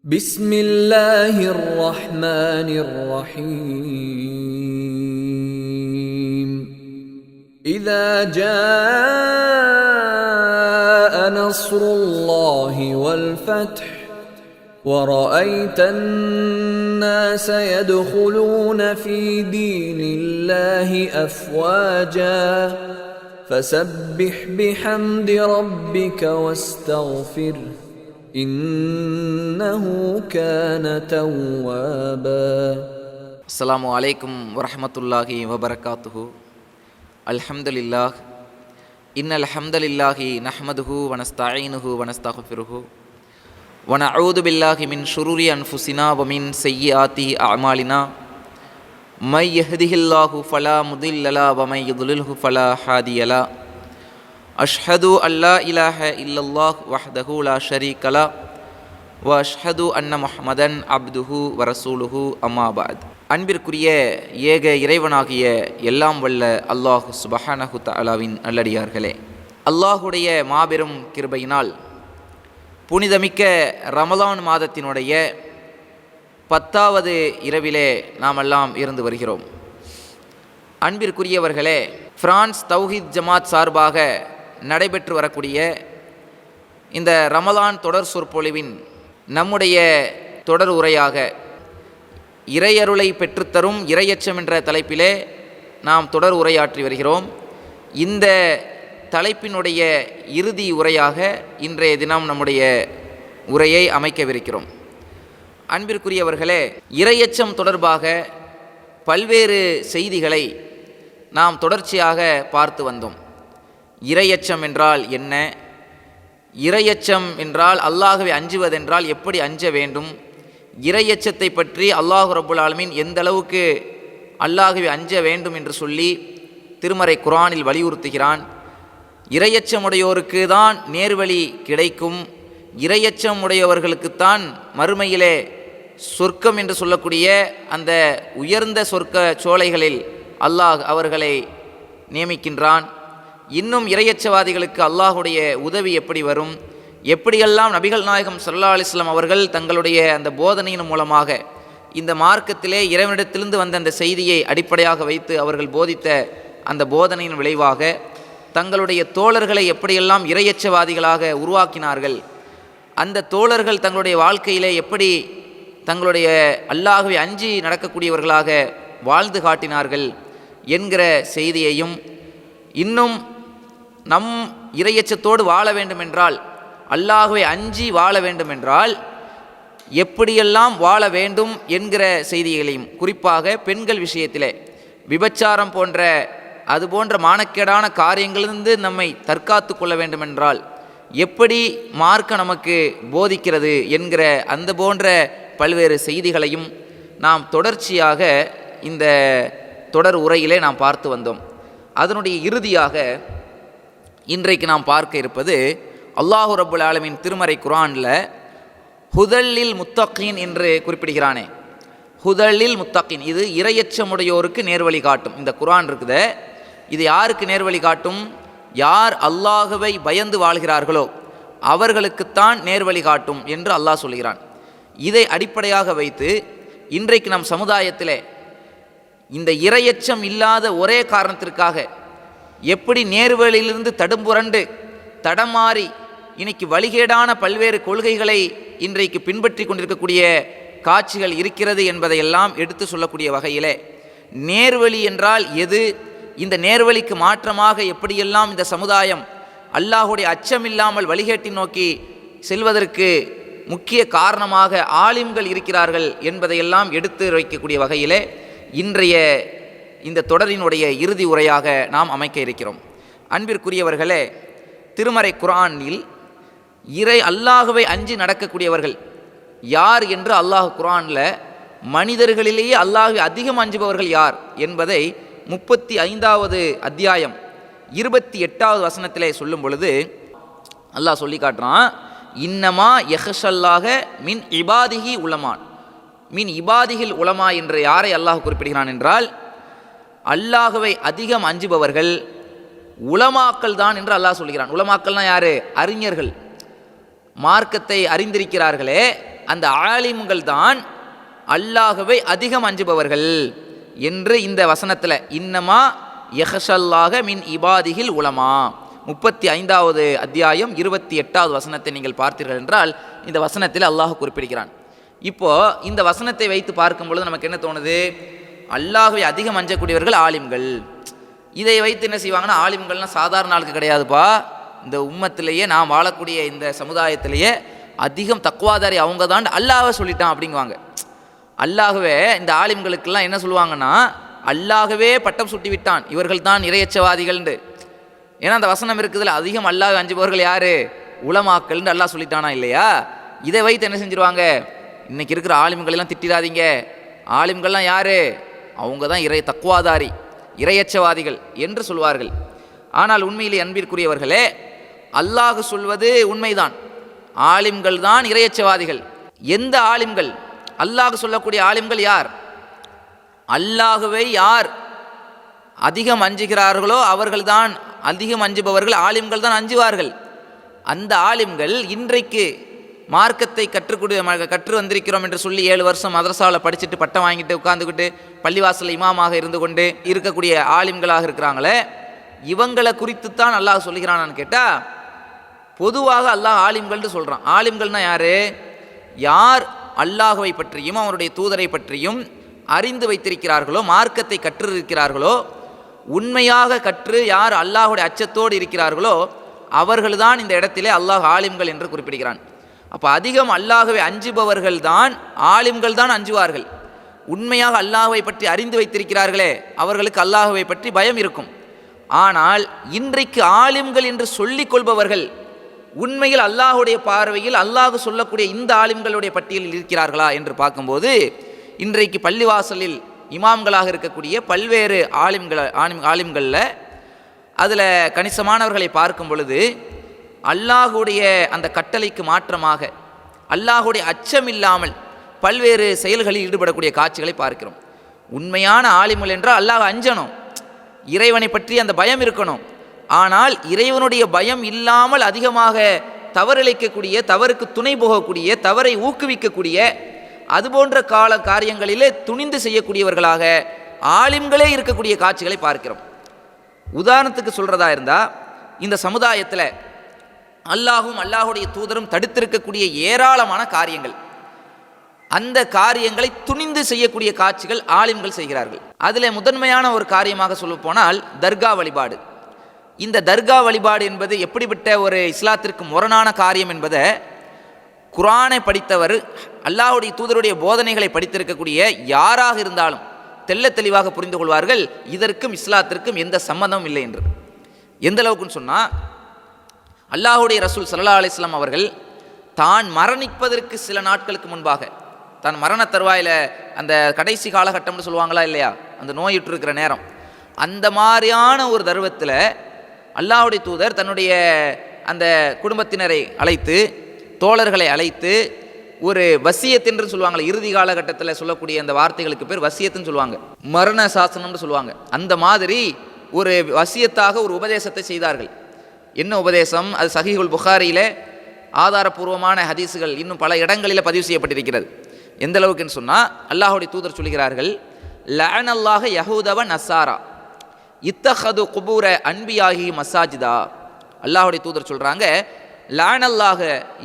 بسم الله الرحمن الرحيم إذا جاء نصر الله والفتح ورأيت الناس يدخلون في دين الله أفواجا فسبح بحمد ربك واستغفره إنه كان توابا. السلام عليكم ورحمة الله وبركاته. الحمد لله إن الحمد لله نحمده ونستعينه ونستغفره ونعوذ بالله من شرور أنفسنا ومن سيئات أعمالنا من يهده الله فلا مضل له ومن يضلله فلا هادي له أشهد أن لا إله إلا الله وحده لا شريك له وأشهد أن محمدا عبده ورسوله أما بعد. அன்பிற்குரிய ஏக இறைவனாகிய எல்லாம் வல்ல அல்லாஹ் சுப்ஹானஹு தஆலாவின் நல்லடியார்களே, அல்லாஹுடைய மாபெரும் கிருபையினால் புனிதமிக்க ரமலான் மாதத்தினுடைய 10வது இரவிலே நாமெல்லாம் இருந்து வருகிறோம். அன்பிற்குரியவர்களே, பிரான்ஸ் தௌஹீத் ஜமாத் சார்பாக நடைபெற்று வரக்கூடிய இந்த ரமலான் தொடர் சொற்பொழிவின் நம்முடைய தொடர் உரையாக இறையருளை பெற்றுத்தரும் இறையச்சம் என்ற தலைப்பிலே நாம் தொடர் உரையாற்றி வருகிறோம். இந்த தலைப்பினுடைய இறுதி உரையாக இன்றைய தினம் நம்முடைய உரையை அமைக்கவிருக்கிறோம். அன்பிற்குரியவர்களே, இறையச்சம் தொடர்பாக பல்வேறு செய்திகளை நாம் தொடர்ச்சியாக பார்த்து வந்தோம். இறையச்சம் என்றால் என்ன? இறையச்சம் என்றால் அல்லாஹ்வை அஞ்சுவதென்றால் எப்படி அஞ்ச வேண்டும்? இறையச்சத்தை பற்றி அல்லாஹ் ரப்புல் ஆலமீன் எந்த அளவுக்கு அல்லாஹ்வை அஞ்ச வேண்டும் என்று சொல்லி திருமறை குர்ஆனில் வலியுறுத்துகிறான். இறையச்சமுடையோருக்கு தான் நேர்வழி கிடைக்கும், இறையச்சமுடையவர்களுக்குத்தான் மறுமையிலே சொர்க்கம் என்று சொல்லக்கூடிய அந்த உயர்ந்த சொர்க்க சோலைகளில் அல்லாஹ் அவர்களை நியமிக்கின்றான். இன்னும் இறையச்சவாதிகளுக்கு அல்லாஹுடைய உதவி எப்படி வரும், எப்படியெல்லாம் நபிகள் நாயகம் ஸல்லல்லாஹு அலைஹி வஸல்லம் அவர்கள் தங்களுடைய அந்த போதனையின் மூலமாக இந்த மார்க்கத்திலே இறைவனிடத்திலிருந்து வந்த அந்த செய்தியை அடிப்படையாக வைத்து அவர்கள் போதித்த அந்த போதனையின் விளைவாக தங்களுடைய தோழர்களை எப்படியெல்லாம் இறையச்சவாதிகளாக உருவாக்கினார்கள், அந்த தோழர்கள் தங்களுடைய வாழ்க்கையிலே எப்படி தங்களுடைய அல்லாஹ்வை அஞ்சி நடக்கக்கூடியவர்களாக வாழ்ந்து காட்டினார்கள் என்கிற செய்தியையும், இன்னும் நம் இறையச்சத்தோடு வாழ வேண்டுமென்றால், அல்லாஹ்வை அஞ்சி வாழ வேண்டுமென்றால் எப்படியெல்லாம் வாழ வேண்டும் என்கிற செய்திகளையும், குறிப்பாக பெண்கள் விஷயத்திலே விபச்சாரம் போன்ற அதுபோன்ற மானக்கேடான காரியங்களிலிருந்து நம்மை தற்காத்து கொள்ள வேண்டுமென்றால் எப்படி மார்க்க நமக்கு போதிக்கிறது என்கிற அந்த போன்ற பல்வேறு செய்திகளையும் நாம் தொடர்ச்சியாக இந்த தொடர் உரையிலே நாம் பார்த்து வந்தோம். அதனுடைய இறுதியாக இன்றைக்கு நாம் பார்க்க இருப்பது அல்லாஹ் ரப்புல் ஆலமீன் திருமறை குர்ஆனில் ஹுதல்லில் முத்தகீன் என்று குறிப்பிடுகிறானே. ஹுதல்லில் முத்தகீன், இது இறையச்சமுடையோருக்கு நேர்வழி காட்டும். இந்த குர்ஆன் இருக்குதே, இது யாருக்கு நேர்வழி காட்டும்? யார் அல்லாஹுவை பயந்து வாழ்கிறார்களோ அவர்களுக்குத்தான் நேர்வழி காட்டும் என்று அல்லாஹ் சொல்கிறான். இதை அடிப்படையாக வைத்து இன்றைக்கு நம் சமுதாயத்திலே இந்த இறையச்சம் இல்லாத ஒரே காரணத்திற்காக எப்படி நேர்வழியிலிருந்து தடும்புரண்டு தடமாறி இன்னைக்கு வழிகேடான பல்வேறு கொள்கைகளை இன்றைக்கு பின்பற்றி கொண்டிருக்கக்கூடிய காட்சிகள் இருக்கிறது என்பதையெல்லாம் எடுத்து சொல்லக்கூடிய வகையிலே நேர்வழி என்றால் எது, இந்த நேர்வழிக்கு மாற்றமாக எப்படியெல்லாம் இந்த சமுதாயம் அல்லாஹுடைய அச்சமில்லாமல் வழிகேட்டை நோக்கி செல்வதற்கு முக்கிய காரணமாக ஆலிம்கள் இருக்கிறார்கள் என்பதையெல்லாம் எடுத்து வைக்கக்கூடிய வகையிலே இன்றைய இந்த தொடரினுடைய இறுதி உரையாக நாம் அமைக்க இருக்கிறோம். அன்பிற்குரியவர்களே, திருமறை குர்ஆனில் அல்லாஹுவை அஞ்சி நடக்கக்கூடியவர்கள் யார் என்று அல்லாஹ் குர்ஆனில் மனிதர்களிலேயே அல்லாஹ்வை அதிகம் அஞ்சுபவர்கள் யார் என்பதை 35வது அத்தியாயம் 28வது வசனத்திலே சொல்லும் பொழுது அல்லாஹ் சொல்லி காட்டுறான். இன்னமா யஹ்ஷல்லாஹ மின் இபாதிஹி உலமான், மின் இபாதிஹில் உலமா என்று யாரை அல்லாஹ் குறிப்பிடுகிறான் என்றால் அல்லாஹுவை அதிகம் அஞ்சுபவர்கள் உலமாக்கள் தான் என்று அல்லாஹ் சொல்கிறான். உலமாக்கள்னா யாரு? அறிஞர்கள், மார்க்கத்தை அறிந்திருக்கிறார்களே அந்த ஆலிம்கள் தான் அல்லாஹ்வை அதிகம் அஞ்சுபவர்கள் என்று இந்த வசனத்தில் இன்னமா யஹ்ஷல்லாஹ மின் இபாதிஹில் உலமா 35வது அத்தியாயம் 28வது வசனத்தை நீங்கள் பார்த்தீர்கள் என்றால் இந்த வசனத்தில் அல்லாஹ் குறிப்பிடுகிறான். இப்போது இந்த வசனத்தை வைத்து பார்க்கும் பொழுது நமக்கு என்ன தோணுது? அல்லாஹ்வை அதிகம் அஞ்சக்கூடியவர்கள் ஆலிம்கள். இதை வைத்து என்ன செய்வாங்கன்னா, ஆலிம்கள்லாம் சாதாரண ஆளுக்கு கிடையாதுப்பா, இந்த உம்மத்திலேயே நாம் வாழக்கூடிய இந்த சமுதாயத்திலேயே அதிகம் தக்வாதாரி அவங்க தான் அல்லாஹ்வை சொல்லிட்டான் அப்படிங்குவாங்க. அல்லாஹ்வே இந்த ஆலிம்களுக்கெல்லாம் என்ன சொல்லுவாங்கன்னா, அல்லாஹ்வே பட்டம் சுட்டி விட்டான், இவர்கள் தான் இறையச்சவாதிகள்ண்டு. ஏன்னா அந்த வசனம் இருக்குதுல, அதிகம் அல்லாஹ் அஞ்சுபவர்கள் யாரு? உலமாக்கள்னு அல்லாஹ் சொல்லிட்டானா இல்லையா? இதை வைத்து என்ன செஞ்சிருவாங்க, இன்னைக்கு இருக்கிற ஆலிம்கள் எல்லாம் திட்டிடாதீங்க, ஆலிம்கள்லாம் யாரு? அவங்க தான் தக்வாதாரி, இறையச்சவாதிகள் என்று சொல்வார்கள். ஆனால் உண்மையிலே அன்பிற்குரியவர்களே, அல்லாஹ் சொல்வது உண்மைதான், ஆலிம்கள் தான் இறையச்சவாதிகள். எந்த ஆலிம்கள்? அல்லாஹ் சொல்லக்கூடிய ஆலிம்கள் யார்? அல்லாஹ்வை யார் அதிகம் அஞ்சுகிறார்களோ அவர்கள்தான் அதிகம் அஞ்சுபவர்கள், ஆலிம்கள் தான் அஞ்சுவார்கள். அந்த ஆலிம்கள் இன்றைக்கு மார்க்கத்தை கற்று வந்திருக்கிறோம் என்று சொல்லி 7 வருஷம் மதரசாவில் படிச்சுட்டு பட்டம் வாங்கிட்டு உட்கார்ந்துக்கிட்டு பள்ளிவாசலில் இமாமாக இருந்து கொண்டு இருக்கக்கூடிய ஆலிம்களாக இருக்கிறாங்களே, இவங்களை குறித்துத்தான் அல்லாஹ் சொல்லுகிறானான்னு கேட்டால், பொதுவாக அல்லாஹ் ஆலிம்கள்னு சொல்கிறான். ஆலிம்கள்னா யார்? யார் அல்லாஹ்வை பற்றியும் அவருடைய தூதரை பற்றியும் அறிந்து வைத்திருக்கிறார்களோ, மார்க்கத்தை கற்றிருக்கிறார்களோ, உண்மையாக கற்று யார் அல்லாஹுடைய அச்சத்தோடு இருக்கிறார்களோ அவர்கள்தான் இந்த இடத்திலே அல்லாஹ் ஆலிம்கள் என்று குறிப்பிடுகிறான். அப்போ அதிகம் அல்லாஹ்வை அஞ்சுபவர்கள் தான் ஆலிம்கள் தான் அஞ்சுவார்கள். உண்மையாக அல்லாஹ்வை பற்றி அறிந்து வைத்திருக்கிறார்களே அவர்களுக்கு அல்லாஹ்வை பற்றி பயம் இருக்கும். ஆனால் இன்றைக்கு ஆலிம்கள் என்று சொல்லிக் கொள்பவர்கள் உண்மையில் அல்லாஹுடைய பார்வையில் அல்லாஹ் சொல்லக்கூடிய இந்த ஆலிம்களுடைய பட்டியலில் இருக்கிறார்களா என்று பார்க்கும்போது, இன்றைக்கு பள்ளிவாசலில் இமாம்களாக இருக்கக்கூடிய பல்வேறு ஆலிம்களில் அதில் கணிசமானவர்களை பார்க்கும் பொழுது அல்லாஹுடைய அந்த கட்டளைக்கு மாற்றமாக அல்லாஹுடைய அச்சம் இல்லாமல் பல்வேறு செயல்களில் ஈடுபடக்கூடிய காட்சிகளை பார்க்கிறோம். உண்மையான ஆலிம்கள் என்றால் அல்லாஹ் அஞ்சணும், இறைவனை பற்றி அந்த பயம் இருக்கணும். ஆனால் இறைவனுடைய பயம் இல்லாமல் அதிகமாக தவறிழைக்கக்கூடிய, தவறுக்கு துணை போகக்கூடிய, தவறை ஊக்குவிக்கக்கூடிய அதுபோன்ற காரியங்களிலே துணிந்து செய்யக்கூடியவர்களாக ஆலிம்களே இருக்கக்கூடிய காட்சிகளை பார்க்கிறோம். உதாரணத்துக்கு சொல்கிறதா இருந்தால், இந்த சமுதாயத்தில் அல்லாஹும் அல்லாஹுடைய தூதரும் தடுத்திருக்கக்கூடிய ஏராளமான காரியங்கள், அந்த காரியங்களை துணிந்து செய்யக்கூடிய காட்சிகள் ஆலிம்கள் செய்கிறார்கள். அதில் முதன்மையான ஒரு காரியமாக சொல்ல போனால் தர்கா வழிபாடு. இந்த தர்கா வழிபாடு என்பது எப்படிப்பட்ட ஒரு இஸ்லாத்திற்கு முரணான காரியம் என்பதை குர்ஆனை படித்தவர், அல்லாஹுடைய தூதருடைய போதனைகளை படித்திருக்கக்கூடிய யாராக இருந்தாலும் தெள்ள தெளிவாக புரிந்து கொள்வார்கள், இதற்கும் இஸ்லாத்திற்கும் எந்த சம்மந்தமும் இல்லை என்று. எந்த அளவுக்குன்னு சொன்னால், அல்லாஹுடைய ரசூல் ஸல்லல்லாஹு அலைஹி வஸல்லம் அவர்கள் தான் மரணிப்பதற்கு சில நாட்களுக்கு முன்பாக, தான் மரண தருவாயில் அந்த கடைசி காலகட்டம்னு சொல்லுவாங்களா இல்லையா, அந்த நோயுற்றிருக்கிற நேரம், அந்த மாதிரியான ஒரு தருவத்தில் அல்லாஹுடைய தூதர் தன்னுடைய அந்த குடும்பத்தினரை அழைத்து, தோழர்களை அழைத்து, ஒரு வசியத் என்று சொல்லுவாங்க, இறுதி காலகட்டத்தில் சொல்லக்கூடிய அந்த வார்த்தைகளுக்கு பேர் வசியத்துன்னு சொல்லுவாங்க, மரண சாசனம்னு சொல்லுவாங்க. அந்த மாதிரி ஒரு வசியத்தாக ஒரு உபதேசத்தை செய்தார்கள். என்ன உபதேசம்? அது சஹீஹுல் புகாரியில் ஆதாரபூர்வமான ஹதீஸுகள் இன்னும் பல இடங்களில் பதிவு செய்யப்பட்டிருக்கிறது. எந்த அளவுக்குன்னு சொன்னால், அல்லாஹுடைய தூதர் சொல்கிறார்கள், லஅனல்லாஹ யஹூதவ நஸாரா இத்தஹது குபூர அன்பியாகி மசாஜிதா. அல்லாஹுடைய தூதர் சொல்கிறாங்க, லஅனல்லாஹ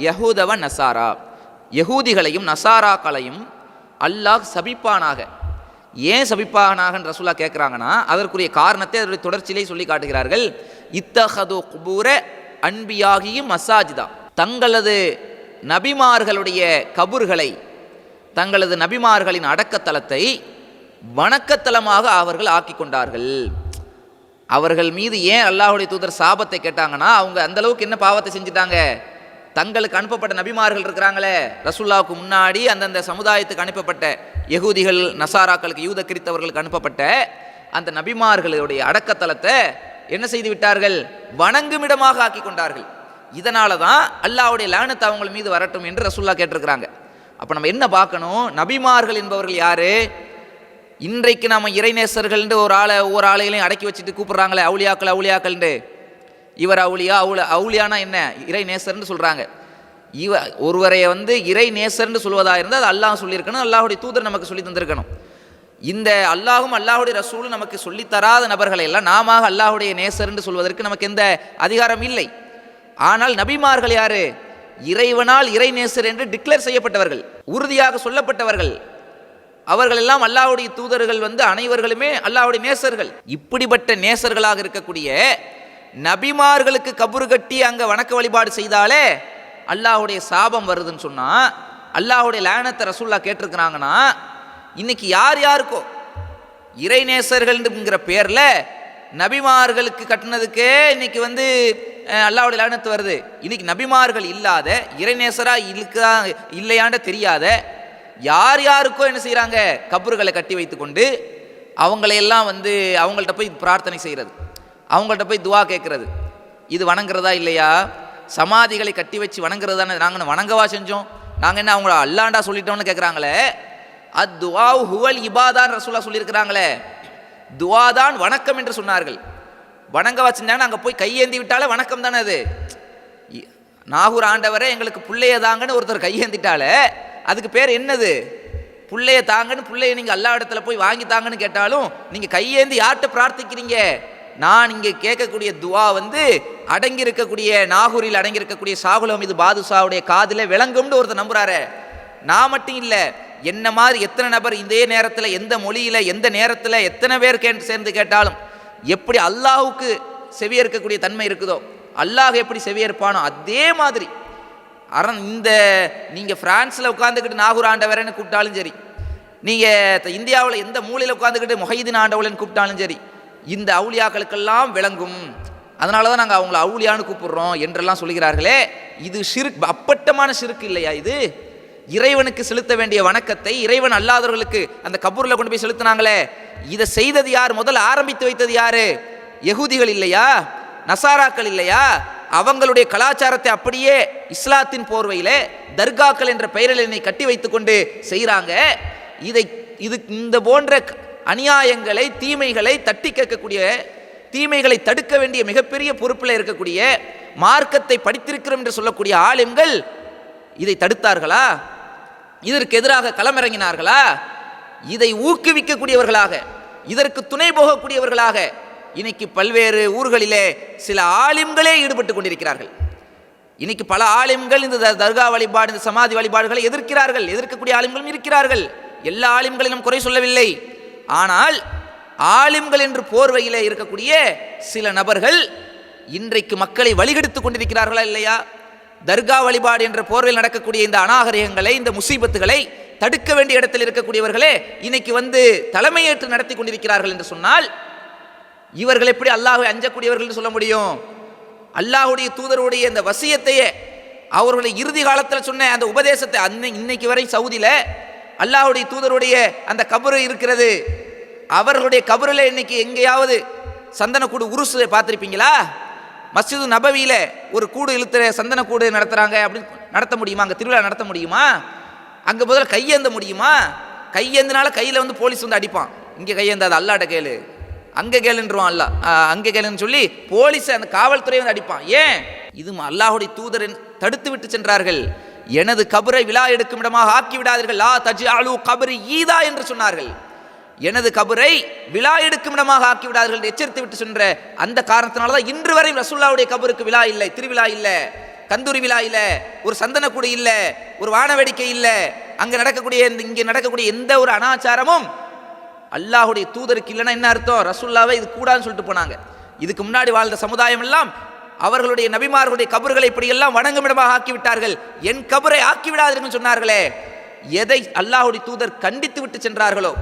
யஹூதவ நஸாரா, யஹூதிகளையும் நசாராக்களையும் அல்லாஹ் சபிப்பானாக. ஏன் சபிப்பானாகன்னு ரசூலா கேட்குறாங்கன்னா, அதற்குரிய காரணத்தை அதனுடைய தொடர்ச்சியிலே சொல்லி காட்டுகிறார்கள். இத்தஹது குபூர அன்பியாகி மசாஜிதா, தங்களது நபிமார்களுடைய கபூர்களை, தங்களது நபிமார்களின் அடக்கத்தலத்தை வணக்கத்தலமாக அவர்கள் ஆக்கி கொண்டார்கள். அவர்கள் மீது ஏன் அல்லாஹுடைய தூதர் சாபத்தை கேட்டாங்கன்னா, அவங்க அந்த அளவுக்கு என்ன பாவத்தை செஞ்சிட்டாங்க, தங்களுக்கு அனுப்பப்பட்ட நபிமார்கள் இருக்கிறாங்களே, ரசூலுல்லாவுக்கு முன்னாடி அந்தந்த சமுதாயத்துக்கு அனுப்பப்பட்ட யகூதிகள், நசாராக்களுக்கு, யூத கிறித்தவர்களுக்கு அனுப்பப்பட்ட அந்த நபிமார்களுடைய அடக்கத்தலத்தை என்ன செய்து விட்டார்கள், வணங்குமிடமாக ஆக்கி கொண்டார்கள். இதனால தான் அல்லாஹ்வுடைய லானத் அவங்க மீது வரட்டும் என்று ரசூலுல்லாஹ் கேட்டிருக்கிறாங்க. அப்போ நம்ம என்ன பார்க்கணும், நபிமார்கள் என்பவர்கள் யாரு? இன்றைக்கு நம்ம இறைநேசர்கள்ன்று ஒவ்வொரு ஆளைகளையும் அடக்கி வச்சுட்டு கூப்பிட்றாங்களே, அவுலியாக்கள்ண்டு, இவர் அவுலியா, அவுலியானா என்ன, இறைநேசர்னு சொல்கிறாங்க. ஒருவரை இறை நேசர்னு சொல்வதாக இருந்தால் அது அல்லாஹ் சொல்லியிருக்கணும், அல்லாஹுடைய தூதர் நமக்கு சொல்லி தந்திருக்கணும். இந்த அல்லாஹும் அல்லாஹுடைய ரசூலும் நமக்கு சொல்லித்தராத நபர்களை எல்லாம் நாம அல்லாஹுடைய நேசர்னு சொல்வதற்கு நமக்கு எந்த அதிகாரம் இல்லை. ஆனால் நபிமார்கள் யாரு? இறைவனால் இறை நேசர் என்று டிக்ளேர் செய்யப்பட்டவர்கள், உறுதியாக சொல்லப்பட்டவர்கள். அவர்கள் எல்லாம் அல்லாஹ்வுடைய தூதர்கள், அனைவர்களுமே அல்லாஹ்வுடைய நேசர்கள். இப்படிப்பட்ட நேசர்களாக இருக்கக்கூடிய நபிமார்களுக்கு கபரு கட்டி அங்க வணக்க வழிபாடு செய்தாலே அல்லாஹ்வுடைய சாபம் வருதுன்னு சொன்னா, அல்லாஹ்வுடைய லானத்தை ரசூலுல்லாஹ் கேட்டிருக்கிறாங்கன்னா, இன்னைக்கு யார் யாருக்கோ இறை நேசர்கள்ங்கிற பேர்ல நபிமார்களுக்கு கட்டினதுக்கே இன்னைக்கு அல்லாஹ்வுடைய லானத்து வருது. இன்னைக்கு நபிமார்கள் இல்லாத இறைநேசரா இல்லையான்னு தெரியாத யார் யாருக்கோ என்ன செய்யறாங்க, கபறுகளை கட்டி வைத்து கொண்டு அவங்களையெல்லாம் அவங்கள்ட்ட போய் பிரார்த்தனை செய்கிறது, அவங்கள்ட்ட போய் துவா கேட்கறது. இது வணங்குறதா இல்லையா? சமாதிகளை கட்டி வச்சு வணங்குறது தானே. நாங்கள் வணங்கவா செஞ்சோம்? நாங்கள் என்ன அவங்கள அல்லாண்டா சொல்லிட்டோம்னு கேட்குறாங்களே. அத்துவா ஹுவல் இபாதான் ரசூலுல்லாஹ் சொல்லியிருக்கிறாங்களே. துவா தான் வணக்கம் என்று சொன்னார்கள். வணங்க வச்சிருந்தாங்க, அங்கே போய் கையேந்தி விட்டாலே வணக்கம் தானே அது. நாகூர் ஆண்டவரே எங்களுக்கு பிள்ளைய தாங்கன்னு ஒருத்தர் கையேந்திட்டாலே அதுக்கு பேர் என்னது? பிள்ளைய தாங்கன்னு. பிள்ளைய நீங்கள் அல்லா இடத்துல போய் வாங்கி தாங்கன்னு கேட்டாலும் நீங்கள் கையேந்தி யார்கிட்ட பிரார்த்திக்கிறீங்க? நான் இங்கே கேட்கக்கூடிய துவா அடங்கி இருக்கக்கூடிய நாகூரில் அடங்கி இருக்கக்கூடிய ஷாகுல் ஹமீது பாதுஷாவுடைய காதில் விளங்கும்னு ஒருத்தர் நம்புறாரு. நான் மட்டும் இல்லை, என்ன மாதிரி எத்தனை நபர் இதே நேரத்தில் எந்த மொழியில் எந்த நேரத்தில் எத்தனை பேர் சேர்ந்து கேட்டாலும் எப்படி அல்லாஹுக்கு செவியேற்கக்கூடிய தன்மை இருக்குதோ, அல்லாஹ் எப்படி செவியேற்பானோ அதே மாதிரி நீங்கள் பிரான்ஸில் உட்காந்துக்கிட்டு நாகூர் ஆண்டவரன்னு கூப்பிட்டாலும் சரி, நீங்கள் இந்தியாவில் எந்த மூலையில் உட்காந்துக்கிட்டு முஹைதீன் ஆண்டவலன்னு கூப்பிட்டாலும் சரி, இந்த அவுலியாக்களுக்கெல்லாம் விளங்கும். அதனால தான் நாங்கள் அவங்கள அவுலியான்னு கூப்பிடுறோம் என்றெல்லாம் சொல்கிறார்களே. இது ஷிர்க், அப்பட்டமான ஷிர்க் இல்லையா? இது இறைவனுக்கு செலுத்த வேண்டிய வணக்கத்தை இறைவன் அல்லாதவர்களுக்கு அந்த கபூரில் கொண்டு போய் செலுத்தினாங்களே, இதை செய்தது யார்? முதல்ல ஆரம்பித்து வைத்தது யாரு? யகூதிகள் இல்லையா? நசாராக்கள் இல்லையா? அவங்களுடைய கலாச்சாரத்தை அப்படியே இஸ்லாத்தின் போர்வையிலே தர்காக்கள் என்ற பெயரில் என்னை கட்டி வைத்து கொண்டு செய்கிறாங்க. இந்த போன்ற அநியாயங்களை, தீமைகளை தட்டி கேட்கக்கூடிய, தீமைகளை தடுக்க வேண்டிய மிகப்பெரிய பொறுப்பில் இருக்கக்கூடிய, மார்க்கத்தை படித்திருக்கிறோம் என்று சொல்லக்கூடிய ஆலிம்கள் இதை தடுத்தார்களா? இதற்கு எதிராக களமிறங்கினார்களா? இதை ஊக்குவிக்கக்கூடியவர்களாக, இதற்கு துணை போகக்கூடியவர்களாக இன்னைக்கு பல்வேறு ஊர்களிலே சில ஆலிம்களே ஈடுபட்டு கொண்டிருக்கிறார்கள். இன்னைக்கு பல ஆலிம்கள் இந்த தர்கா வழிபாடு, இந்த சமாதி வழிபாடுகளை எதிர்க்கிறார்கள். எதிர்க்கக்கூடிய ஆலிம்களும் இருக்கிறார்கள். எல்லா ஆலிம்களிலும் குறை சொல்லவில்லை. ஆனால் ஆலிம்கள் என்று போர்வையிலே இருக்கக்கூடிய சில நபர்கள் இன்றைக்கு மக்களை வழிகெடுத்துக் கொண்டிருக்கிறார்களா இல்லையா? தர்கா வழிபாடு என்ற போர்வையில் நடக்கக்கூடிய இந்த அநாகரிகங்களை, இந்த முசீபத்துகளை தடுக்க வேண்டிய இடத்தில் இருக்கக்கூடியவர்களே இன்னைக்கு தலைமையேற்று நடத்தி கொண்டிருக்கிறார்கள் என்று சொன்னால், இவர்கள் எப்படி அல்லாஹ்வை அஞ்சக்கூடியவர்கள் சொல்ல முடியும்? அல்லாஹ்வுடைய தூதருடைய இந்த வசியத்தையே, அவர்களுடைய இறுதி காலத்தில் சொன்ன அந்த உபதேசத்தை இன்னைக்கு வரை சவுதியில் அல்லாஹ்வுடைய தூதருடைய அந்த கபரு இருக்கிறது. அவர்களுடைய கபருல இன்னைக்கு எங்கேயாவது சந்தனக்கூடு உருசு பார்த்துருப்பீங்களா? மஸ்ஜிது நபவியில ஒரு கூடு இழுத்துற சந்தனக்கூடு நடத்துறாங்க, அப்படின்னு நடத்த முடியுமா? அங்கே திருவிழா நடத்த முடியுமா? அங்கே முதல்ல கையேந்த முடியுமா? கையேந்தினால கையில் போலீஸ் அடிப்பான். இங்கே கையேந்தாது, அல்லாட்ட கேளு, அங்கே கேளுன்றான். அல்லா அங்கே கேளுன்னு சொல்லி போலீஸ், அந்த காவல்துறை அடிப்பான். ஏன்? இது அல்லாஹ்வுடைய தூதர் தடுத்து விட்டு சென்றார்கள். எனது கபரை விழா எடுக்கும் இடமாக ஆக்கி விடாதீர்கள், லா தஜ்அலு கபரி ஈதா என்று சொன்னார்கள். எனது கபரை விழா எடுக்கும் இடமாக ஆக்கி விடாதீர்கள் எச்சரித்து விட்டு சென்ற அந்த காரணத்தினால்தான் இன்று வரை ரசூலுல்லாஹ்வுடைய கபருக்கு விழா இல்லை, திருவிழா இல்லை, கந்தூரி விழா இல்லை, ஒரு சந்தனக்கூடு இல்லை, ஒரு வானவேடிக்கை இல்லை. அங்கே நடக்கக்கூடிய எந்த ஒரு அனாச்சாரமும் அல்லாஹ்வுடைய தூதருக்கு இல்லைன்னா என்ன அர்த்தம்? ரசூலுல்லாஹ்வை இது கூடாதுன்னு சொல்லிட்டு போனாங்க. இதுக்கு முன்னாடி வாழ்ந்த சமுதாயம் எல்லாம் அவர்களுடைய நபிமார்களுடைய கபர்களை இப்படியெல்லாம் வணங்கும் இடமாக ஆக்கிவிட்டார்கள். என் கபரை ஆக்கிவிடாதீர்கள் சொன்னார்களே, எதை அல்லாஹ்வுடைய தூதர் கண்டித்து விட்டு சென்றார்களோ,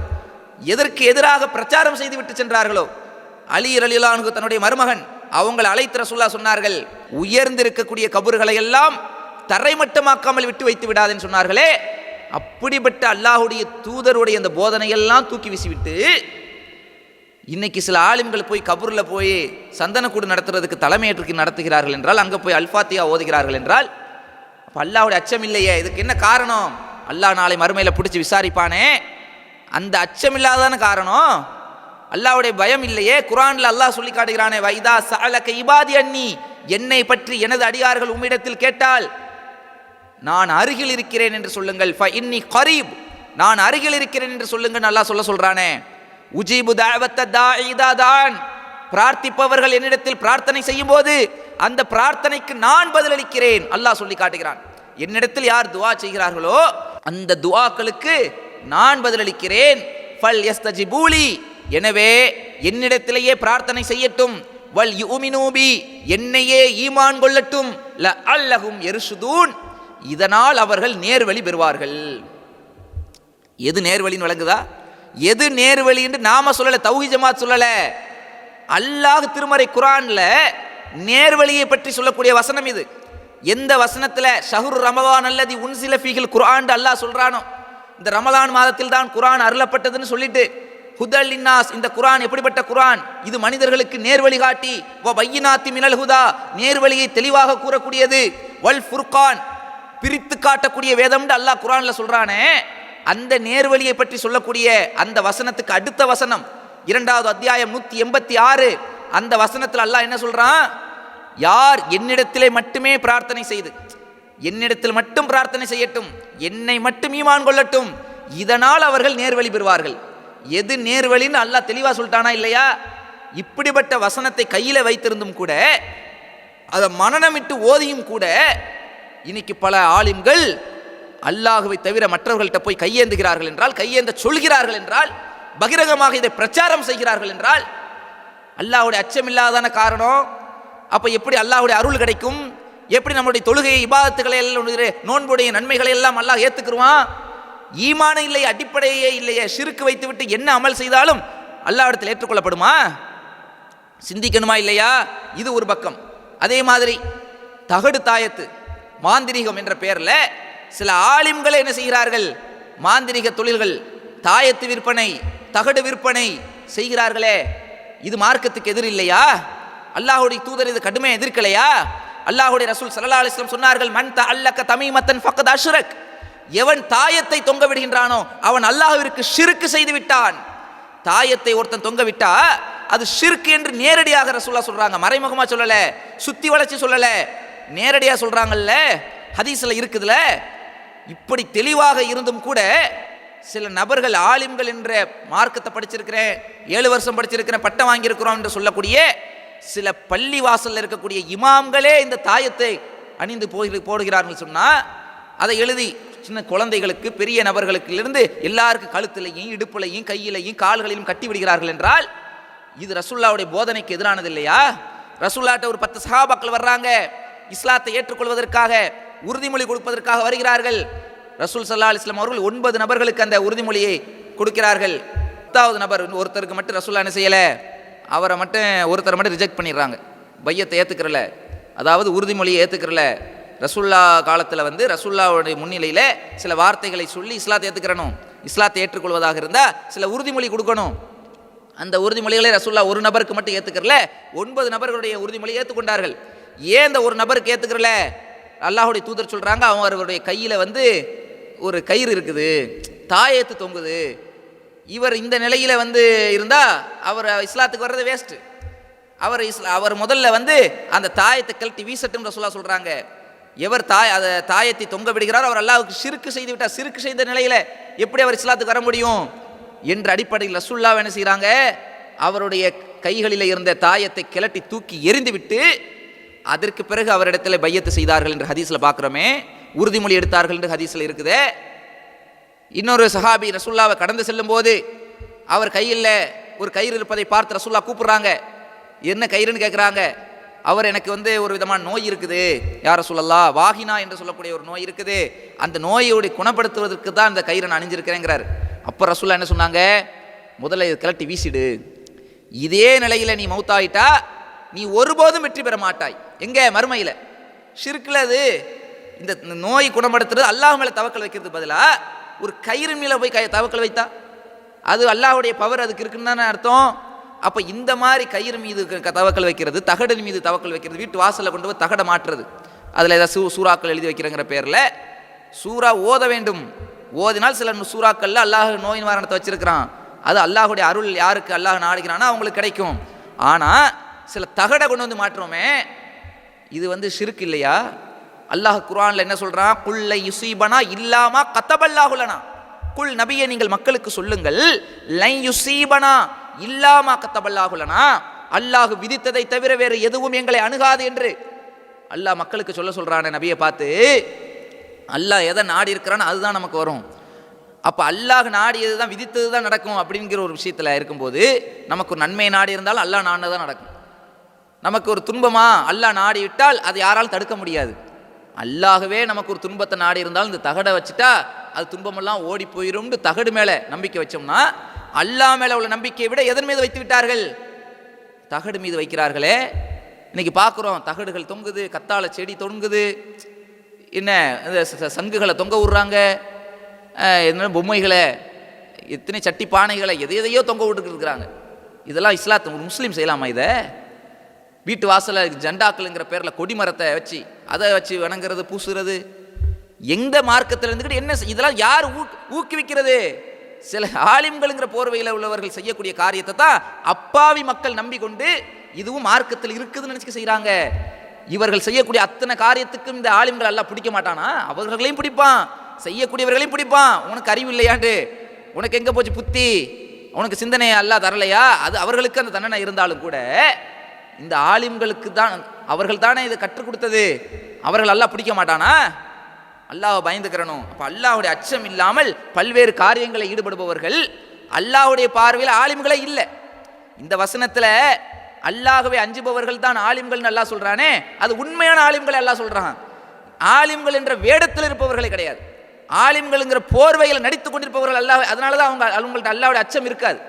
எதற்கு எதிராக பிரச்சாரம் செய்து விட்டு சென்றார்களோ, அலி ரலியல்லாஹு அன்ஹு தன்னுடைய மருமகன் அவங்களை அழைத்து ரசூலுல்லாஹ் சொன்னார்கள், உயர்ந்திருக்கக்கூடிய கபர்களை எல்லாம் தரைமட்டமாக்காமல் விட்டு வைத்து விடாதுன்னு சொன்னார்களே. அப்படிப்பட்ட அல்லாஹ்வுடைய தூதருடைய அந்த போதனையெல்லாம் தூக்கி வீசிவிட்டு இன்னைக்கு சில ஆலிம்கள் போய் கபூரில் போய் சந்தனக்கூடு நடத்துறதுக்கு தலைமையேற்று நடத்துகிறார்கள் என்றால், அங்கே போய் அல்ஃபாத்தியா ஓதுகிறார்கள் என்றால், அப்போ அல்லாஹ்வுடைய அச்சம் இல்லையே. இதுக்கு என்ன காரணம்? அல்லாஹ் நாளை மறுமையில் பிடிச்சி விசாரிப்பானே, அந்த அச்சம் இல்லாதான காரணம். அல்லாஹ்வுடைய பயம் இல்லையே. குர்ஆனில் அல்லாஹ் சொல்லி காட்டுகிறானே, வைதா சஅலக இபாதி அன்னி, என்னை பற்றி எனது அடியார்கள் உம்மிடத்தில் கேட்டால் நான் அருகில் இருக்கிறேன் என்று சொல்லுங்கள். இன்னி கரீப், நான் அருகில் இருக்கிறேன் என்று சொல்லுங்கள். அல்லாஹ் சொல்றானே, உஜீபு தஅவத்த தாஇ இதா தான், பிரார்த்திப்பவர்கள் என்னிடத்தில் பிரார்த்தனை செய்யும் போது அந்த பிரார்த்தனைக்கு நான் பதிலளிக்கிறேன். அல்லாஹ் சொல்லி காட்டுகிறான், என்னிடத்தில் யார் துஆ செய்கிறார்களோ அந்த துஆக்களுக்கு நான் பதிலளிக்கிறேன். ஃபல் யஸ்தஜிபூலி, எனவே என்னிடத்திலேயே பிரார்த்தனை செய்யட்டும். வல் யுமினூ பி, என்னையே ஈமான் கொள்ளட்டும். லஅல்லஹும் யர்ஷுதூன், இதனால் அவர்கள் நேர்வழி பெறுவார்கள். எது நேர்வழின்னு விளங்குதா? எது நேர்வழி என்று நாம சொல்லல, தௌஹீத் ஜமாத் சொல்லல. அல்லாஹ் திருமறை குர்ஆன்ல நேர்வழியை பற்றி சொல்லக்கூடிய வசனம் இது. எந்த வசனத்துல ஷஹ்ரு ரமலான் அல்லதி உன்சில ஃபீஹில் குர்ஆன் அல்லாஹ் சொல்றானோ, இந்த ரமலான் மாதத்தில் தான் குர்ஆன் அருளப்பட்டதுன்னு சொல்லிட்டு, ஹுதல் லின்னாஸ், இந்த குர்ஆன் எப்படிப்பட்ட குர்ஆன், இது மனிதர்களுக்கு நேர்வழி காட்டி, வ பையினாத்தி மினல் ஹுதா, நேர்வழியை தெளிவாக கூறக்கூடியது, வல் ஃபுர்கான், பிரித்து காட்டக்கூடிய வேதம்னு அல்லாஹ் குர்ஆன்ல சொல்றானே, அந்த நேர்வழியை பற்றி சொல்லக்கூடிய அந்த வசனத்துக்கு அடுத்த வசனம் 2வது அத்தியாயம் 186, அந்த வசனத்தில் அல்லாஹ் என்ன சொல்றான், யார் என்னிடத்திலே மட்டுமே பிரார்த்தனை செய்து, என்னிடத்தில் மட்டும் பிரார்த்தனை செய்யட்டும், என்னை மட்டும் ஈமான் கொள்ளட்டும், இதனால் அவர்கள் நேர்வழி பெறுவார்கள். எது நேர்வழின்னு அல்லாஹ் தெளிவா சொல்லிட்டானா இல்லையா? இப்படிப்பட்ட வசனத்தை கையில வைத்திருந்தும் கூட, அதை மனனமிட்டு ஓதியும் கூட, இன்னைக்கு பல ஆலிம்கள் அல்லாஹுவை தவிர மற்றவர்கள்ட்ட போய் கையேந்துகிறார்கள் என்றால், கையேந்த சொல்கிறார்கள் என்றால், பகிரங்கமாக இதை பிரச்சாரம் செய்கிறார்கள் என்றால், அல்லாஹ்வுடைய அச்சம் இல்லாதான காரணம். அப்ப எப்படி அல்லாஹ்வுடைய அருள் கிடைக்கும்? எப்படி நம்முடைய தொழுகை இபாதத்துகளை எல்லாம், நோன்புடைய நன்மைகளை எல்லாம் அல்லாஹ் ஏத்துக்குருவான்? ஈமான் இல்லை, அடிப்படையே இல்லையே, ஷிர்க் வைத்துவிட்டு என்ன அமல் செய்தாலும் அல்லாஹ்விடத்தில் ஏற்றுக்கொள்ளப்படுமா? சிந்திக்கணுமா இல்லையா? இது ஒரு பக்கம். அதே மாதிரி தகடு தாயத்து, மாந்திரிகம் என்ற பெயர்ல சில ஆலிம்களை என்ன செய்கிறார்கள், மாந்திரிக தொழில்கள், தாயத்து விற்பனை, தகடு விற்பனை செய்கிறார்களே, இது மார்க்கத்துக்கு எதிர் இல்லையா? அல்லாஹ்வுடைய தூதர் இது கடுமையாக எதிர்க்கலையா? அல்லாஹ்வுடைய ரசூல் ஸல்லல்லாஹு அலைஹி வஸல்லம் சொன்னார்கள், மன் தஅல்லக தமீமத்தன் ஃபக்கத் அஷ்ரக், எவன் தாயத்தை தொங்க விடுகின்றானோ அவன் அல்லாஹ்விற்கு ஷிர்க் செய்து விட்டான். தாயத்தை ஒருத்தன் தொங்க விட்டா அது ஷிர்க் என்று நேரடியாக ரசூலுல்லாஹ் சொல்றாங்க, மறைமுகமா சொல்லல, சுத்தி வளைச்சு சொல்லல, நேரடியா சொல்றாங்கல்ல, ஹதீஸ்ல இருக்குதுல. இப்படி தெளிவாக இருந்தும் கூட சில நபர்கள், ஆலிம்கள் என்ற மார்க்கத்தை படிச்சிருக்கிறேன், 7 வருஷம் படிச்சிருக்கிறேன், பட்டம் வாங்கியிருக்கிறோம் என்று சொல்லக்கூடிய சில பள்ளி வாசல்ல இருக்கக்கூடிய இமாம்களே இந்த தாயத்தை அணிந்து போடுகிறார்கள் சொன்னா, அதை எழுதி சின்ன குழந்தைகளுக்கு, பெரிய நபர்களுக்கு இருந்து எல்லாருக்கும் கழுத்திலையும் இடுப்புலையும் கையிலையும் கால்களிலும் கட்டி விடுகிறார்கள் என்றால், இது ரசூலுல்லாஹ்வுடைய போதனைக்கு எதிரானது இல்லையா? ரசூலுல்லாஹ்ட்ட ஒரு 10 சஹாபாக்கள் வர்றாங்க, இஸ்லாத்தை ஏற்றுக்கொள்வதற்காக, உறுதிமொழி கொடுப்பதற்காக வருகிறார்கள். ரசூல் ஸல்லல்லாஹு அலைஹி வஸல்லம் அவர்கள் 9 நபர்களுக்கு அந்த உறுதிமொழியை கொடுக்கிறார்கள். 10வது நபர் ஒருத்தருக்கு மட்டும் ரசூலுல்லாஹ் என்ன செய்யல, அவரை மட்டும் ஒருத்தரை மட்டும் ரிஜெக்ட் பண்ணிடுறாங்க, பையத்தை ஏத்துக்கிறல, அதாவது உறுதிமொழியை ஏத்துக்கிறல. ரசூல்லா காலத்தில் ரசூல்லாவுடைய முன்னிலையில் சில வார்த்தைகளை சொல்லி இஸ்லாத்தை ஏற்றுக்கிறணும், இஸ்லாத்தை ஏற்றுக்கொள்வதாக இருந்தால் சில உறுதிமொழி கொடுக்கணும். அந்த உறுதிமொழிகளை ரசூல்லா ஒரு நபருக்கு மட்டும் ஏற்றுக்கிறல, 9 நபர்களுடைய உறுதிமொழியை ஏற்றுக்கொண்டார்கள். ஏன் இந்த ஒரு நபருக்கு ஏற்றுக்கிறல? அல்லாஹ்வுடைய தூதர் சொல்கிறாங்க, அவருடைய கையில் ஒரு கயிறு இருக்குது, தாயத்து தொங்குது, இவர் இந்த நிலையில் இருந்தால் அவர் இஸ்லாத்துக்கு வர்றது வேஸ்ட்டு. அவர் முதல்ல அந்த தாயத்தை கழட்டி வீசட்டும் ரசூலுல்லாஹ் சொல்கிறாங்க. எவர் தாயத்தை தொங்க விடுகிறார் அவர் அல்லாஹ்வுக்கு ஷிர்க் செய்து விட்டார். ஷிர்க் செய்த நிலையில் எப்படி அவர் இஸ்லாத்துக்கு வர முடியும் என்ற அடிப்படையில் ரசூலுல்லாஹ் என்ன செய்கிறாங்க, அவருடைய கைகளில் இருந்த தாயத்தை கிளட்டி தூக்கி எறிந்து விட்டு அதற்கு பிறகு அவரிடத்தில் பையத்து செய்தார்கள் என்று ஹதீஸில் பார்க்குறோமே, உறுதிமொழி எடுத்தார்கள் என்று ஹதீஸில் இருக்குதே. இன்னொரு சஹாபி ரசூலுல்லாஹ்வை கடந்து செல்லும் போது அவர் கையில் ஒரு கயிறு இருப்பதை பார்த்து ரசூலுல்லாஹ் கூப்பிடுறாங்க, என்ன கயிறுன்னு கேட்குறாங்க. அவர் எனக்கு ஒரு விதமான நோய் இருக்குது யார் ரசூலல்லாஹ், வாகினா என்று சொல்லக்கூடிய ஒரு நோய் இருக்குது, அந்த நோயோடு குணப்படுத்துவதற்கு தான் இந்த கயிறை நான் அணிஞ்சிருக்கிறேங்கிறார். அப்போ ரசூலுல்லாஹ் என்ன சொன்னாங்க, முதல்ல இதை கிளட்டி வீசிடு, இதே நிலையில் நீ மௌத்தாயிட்டா நீ ஒருபோதும் வெற்றி பெற மாட்டாய். எங்கே? மறுமையில். ஷிர்க்ல அது இந்த நோய் குணப்படுத்துறது அல்லாஹ் மேலே தவக்கல் வைக்கிறது பதிலாக ஒரு கயிறு மேலே போய் தவக்கல் வைத்தா அது அல்லாஹ்வுடைய பவர் அதுக்கு இருக்குன்னு தானே அர்த்தம். அப்போ இந்த மாதிரி கயிறு மீது தவக்கல் வைக்கிறது, தகடு மீது தவக்கல் வைக்கிறது, வீட்டு வாசலில் கொண்டு போய் தகடை மாற்றுறது, அதில் ஏதாவது சூறாக்கள் எழுதி வைக்கிறங்கிற பேரில் சூறா ஓத வேண்டும். ஓதினால் சில சூறாக்கள்ல அல்லாஹ் நோய் நிவாரணத்தை வச்சிருக்கிறான், அது அல்லாஹுடைய அருள் யாருக்கு அல்லாஹ் நாடுகிறானோ அவங்களுக்கு கிடைக்கும். ஆனால் சில தகடை கொண்டு மாற்றுறோமே, இது ஷிர்க் இல்லையா? அல்லாஹ் குர்ஆன்ல என்ன சொல்றான்? குல்ல யுசீபனா இல்லாமா கத்தபல்லாஹுலனா. குல் நபியே நீங்கள் மக்களுக்கு சொல்லுங்கள், லை யுசீபனா இல்லாமா கத்தபல்லாஹுலனா, அல்லாஹ் விதித்ததை தவிர வேறு எதுவும் எங்களை அணுகாது என்று அல்லாஹ் மக்களுக்கு சொல்றானே நபியை பார்த்து. அல்லாஹ் எதை நாடி இருக்கிறான்னு அதுதான் நமக்கு வரும். அப்போ அல்லாஹ் நாடியது தான், விதித்தது தான் நடக்கும் அப்படிங்கிற ஒரு விஷயத்தில் இருக்கும்போது நமக்கு ஒரு நன்மை நாடி இருந்தாலும் அல்லாஹ் நாடினது தான் நடக்கும். நமக்கு ஒரு துன்பமா அல்லாஹ் நாடி விட்டால் அதை யாராலும் தடுக்க முடியாது. அல்லாஹ்வே நமக்கு ஒரு துன்பத்தை நாடி இருந்தாலும் இந்த தகடை வச்சுட்டா அது துன்பமெல்லாம் ஓடி போயிடும்னு தகடு மேலே நம்பிக்கை வச்சோம்னா, அல்லாஹ் மேலே உள்ள நம்பிக்கையை விட எதன் மீது வைத்து விட்டார்கள்? தகடு மீது வைக்கிறார்களே. இன்னைக்கு பார்க்குறோம், தகடுகள் தொங்குது, கத்தாழ செடி தொங்குது, என்ன சங்குகளை தொங்க விடுறாங்க, என்ன பொம்மைகளை, எத்தனை சட்டி பானைகளை எதையோ தொங்க விட்டுக்கிட்டு இருக்கிறாங்க. இதெல்லாம் இஸ்லாத்து ஒரு முஸ்லீம் செய்யலாமா? இதை வீட்டு வாசலை ஜண்டாக்கள்ங்கிற பேரில் கொடிமரத்தை வச்சு அதை வச்சு வணங்குறது, பூசுறது, எந்த மார்க்கத்தில் இருந்துக்கிட்டு என்ன இதெல்லாம் யார் ஊக்குவிக்கிறது? சில ஆலிம்கள்ங்கிற போர்வையில் உள்ளவர்கள் செய்யக்கூடிய காரியத்தை தான் அப்பாவி மக்கள் நம்பிக்கொண்டு இதுவும் மார்க்கத்தில் இருக்குதுன்னு நினச்சி செய்கிறாங்க. இவர்கள் செய்யக்கூடிய அத்தனை காரியத்துக்கும் இந்த ஆலிம்கள் எல்லாம் பிடிக்க மாட்டானா? அவர்களையும் பிடிப்பான், செய்யக்கூடியவர்களையும் பிடிப்பான். உனக்கு அறிவு இல்லையாண்டு, உனக்கு எங்கே போச்சு புத்தி, உனக்கு சிந்தனை அல்லாஹ் தரலையா? அது அவர்களுக்கு அந்த தண்டனை இருந்தாலும் கூட இந்த ஆலிம்களுக்கு தான், அவர்கள் தானே இதை கற்றுக் கொடுத்தது, அவர்கள் அல்லாஹ் பிடிக்க மாட்டானா? அல்லாஹ் பயந்துக்கிறணும். அப்போ அல்லாஹுடைய அச்சம் இல்லாமல் பல்வேறு காரியங்களை ஈடுபடுபவர்கள் அல்லாஹுடைய பார்வையில் ஆலிம்களே இல்லை. இந்த வசனத்தில் அல்லாஹ்வை அஞ்சுபவர்கள் தான் ஆலிம்கள் அல்லாஹ் சொல்றானே, அது உண்மையான ஆலிம்களை அல்லாஹ் சொல்றான். ஆலிம்கள் என்ற வேடத்தில் இருப்பவர்களே கிடையாது, ஆலிம்கள்ங்கிற போர்வையில் நடித்து கொண்டிருப்பவர்கள் அல்லாஹ். அதனால தான் அவங்கள்ட்ட அல்லாஹ்வுடைய அச்சம் இருக்காது.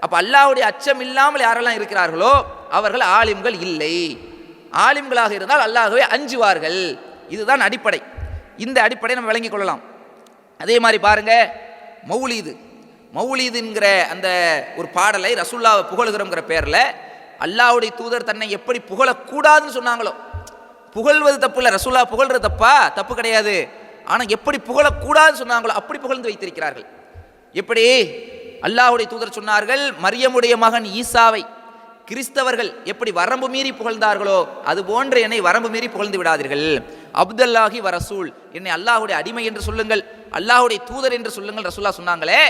அப்போ அல்லாஹ்வுடைய அச்சம் இல்லாமல் யாரெல்லாம் இருக்கிறார்களோ அவர்கள் ஆலிம்கள் இல்லை. ஆலிம்களாக இருந்தால் அல்லாஹ்வை அஞ்சுவார்கள். இதுதான் அடிப்படை. இந்த அடிப்படையை நம்ம விளங்கிக் கொள்ளலாம். அதே மாதிரி பாருங்க, மௌலீதுங்கிற அந்த ஒரு பாடலை ரசூலுல்லாஹ் புகழுகிறோங்கிற பேரில் அல்லாஹ்வுடைய தூதர் தன்னை எப்படி புகழக்கூடாதுன்னு சொன்னாங்களோ, புகழ்வது தப்பு இல்லை, ரசூலுல்லாஹ் புகழ்றது தப்பு கிடையாது. ஆனால் எப்படி புகழக்கூடாதுன்னு சொன்னாங்களோ அப்படி புகழ்ந்து வைத்திருக்கிறார்கள். எப்படி அல்லாஹ்வுடைய தூதர் சொன்னார்கள், மரியமுடைய மகன் ஈசாவை கிறிஸ்தவர்கள் எப்படி வரம்பு மீறி புகழ்ந்தார்களோ அது போன்று என்னை வரம்பு மீறி புகழ்ந்து விடாதீர்கள். அப்துல்லாஹி வ ரசூல், என்னை அல்லாஹ்வுடைய அடிமை என்று சொல்லுங்கள், அல்லாஹ்வுடைய தூதர் என்று சொல்லுங்கள் ரசூலுல்லாஹ் சொன்னாங்களே.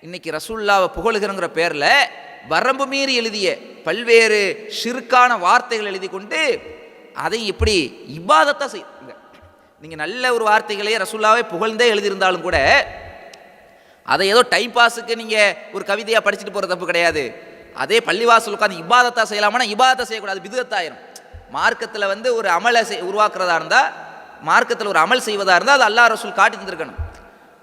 இன்னைக்கு ரசூலுல்லாஹ்வை புகழுகிறங்கிற பேரில் வரம்பு மீறி எழுதிய பல்வேறு ஷிர்கான வார்த்தைகள் எழுதி கொண்டு அதை எப்படி இபாதத்தா செய்யுங்க. நீங்கள் நல்ல ஒரு வார்த்தைகளையே ரசூலுல்லாஹ்வை புகழ்ந்தே எழுதியிருந்தாலும் கூட அதை ஏதோ டைம் பாஸுக்கு நீங்கள் ஒரு கவிதையாக படிச்சுட்டு போகிற தப்பு கிடையாது. அதே பள்ளிவாசல் உட்காந்து இபாதத்தா செய்யலாமா? இபாதத்தை செய்யக்கூடாது, பிதுஅத்தாயிரும். மார்க்கத்தில் ஒரு அமலை உருவாக்குறதா இருந்தால், மார்க்கத்தில் ஒரு அமல் செய்வதா இருந்தால் அது அல்லாஹ் ரசூல் காட்டி தந்திருக்கணும்.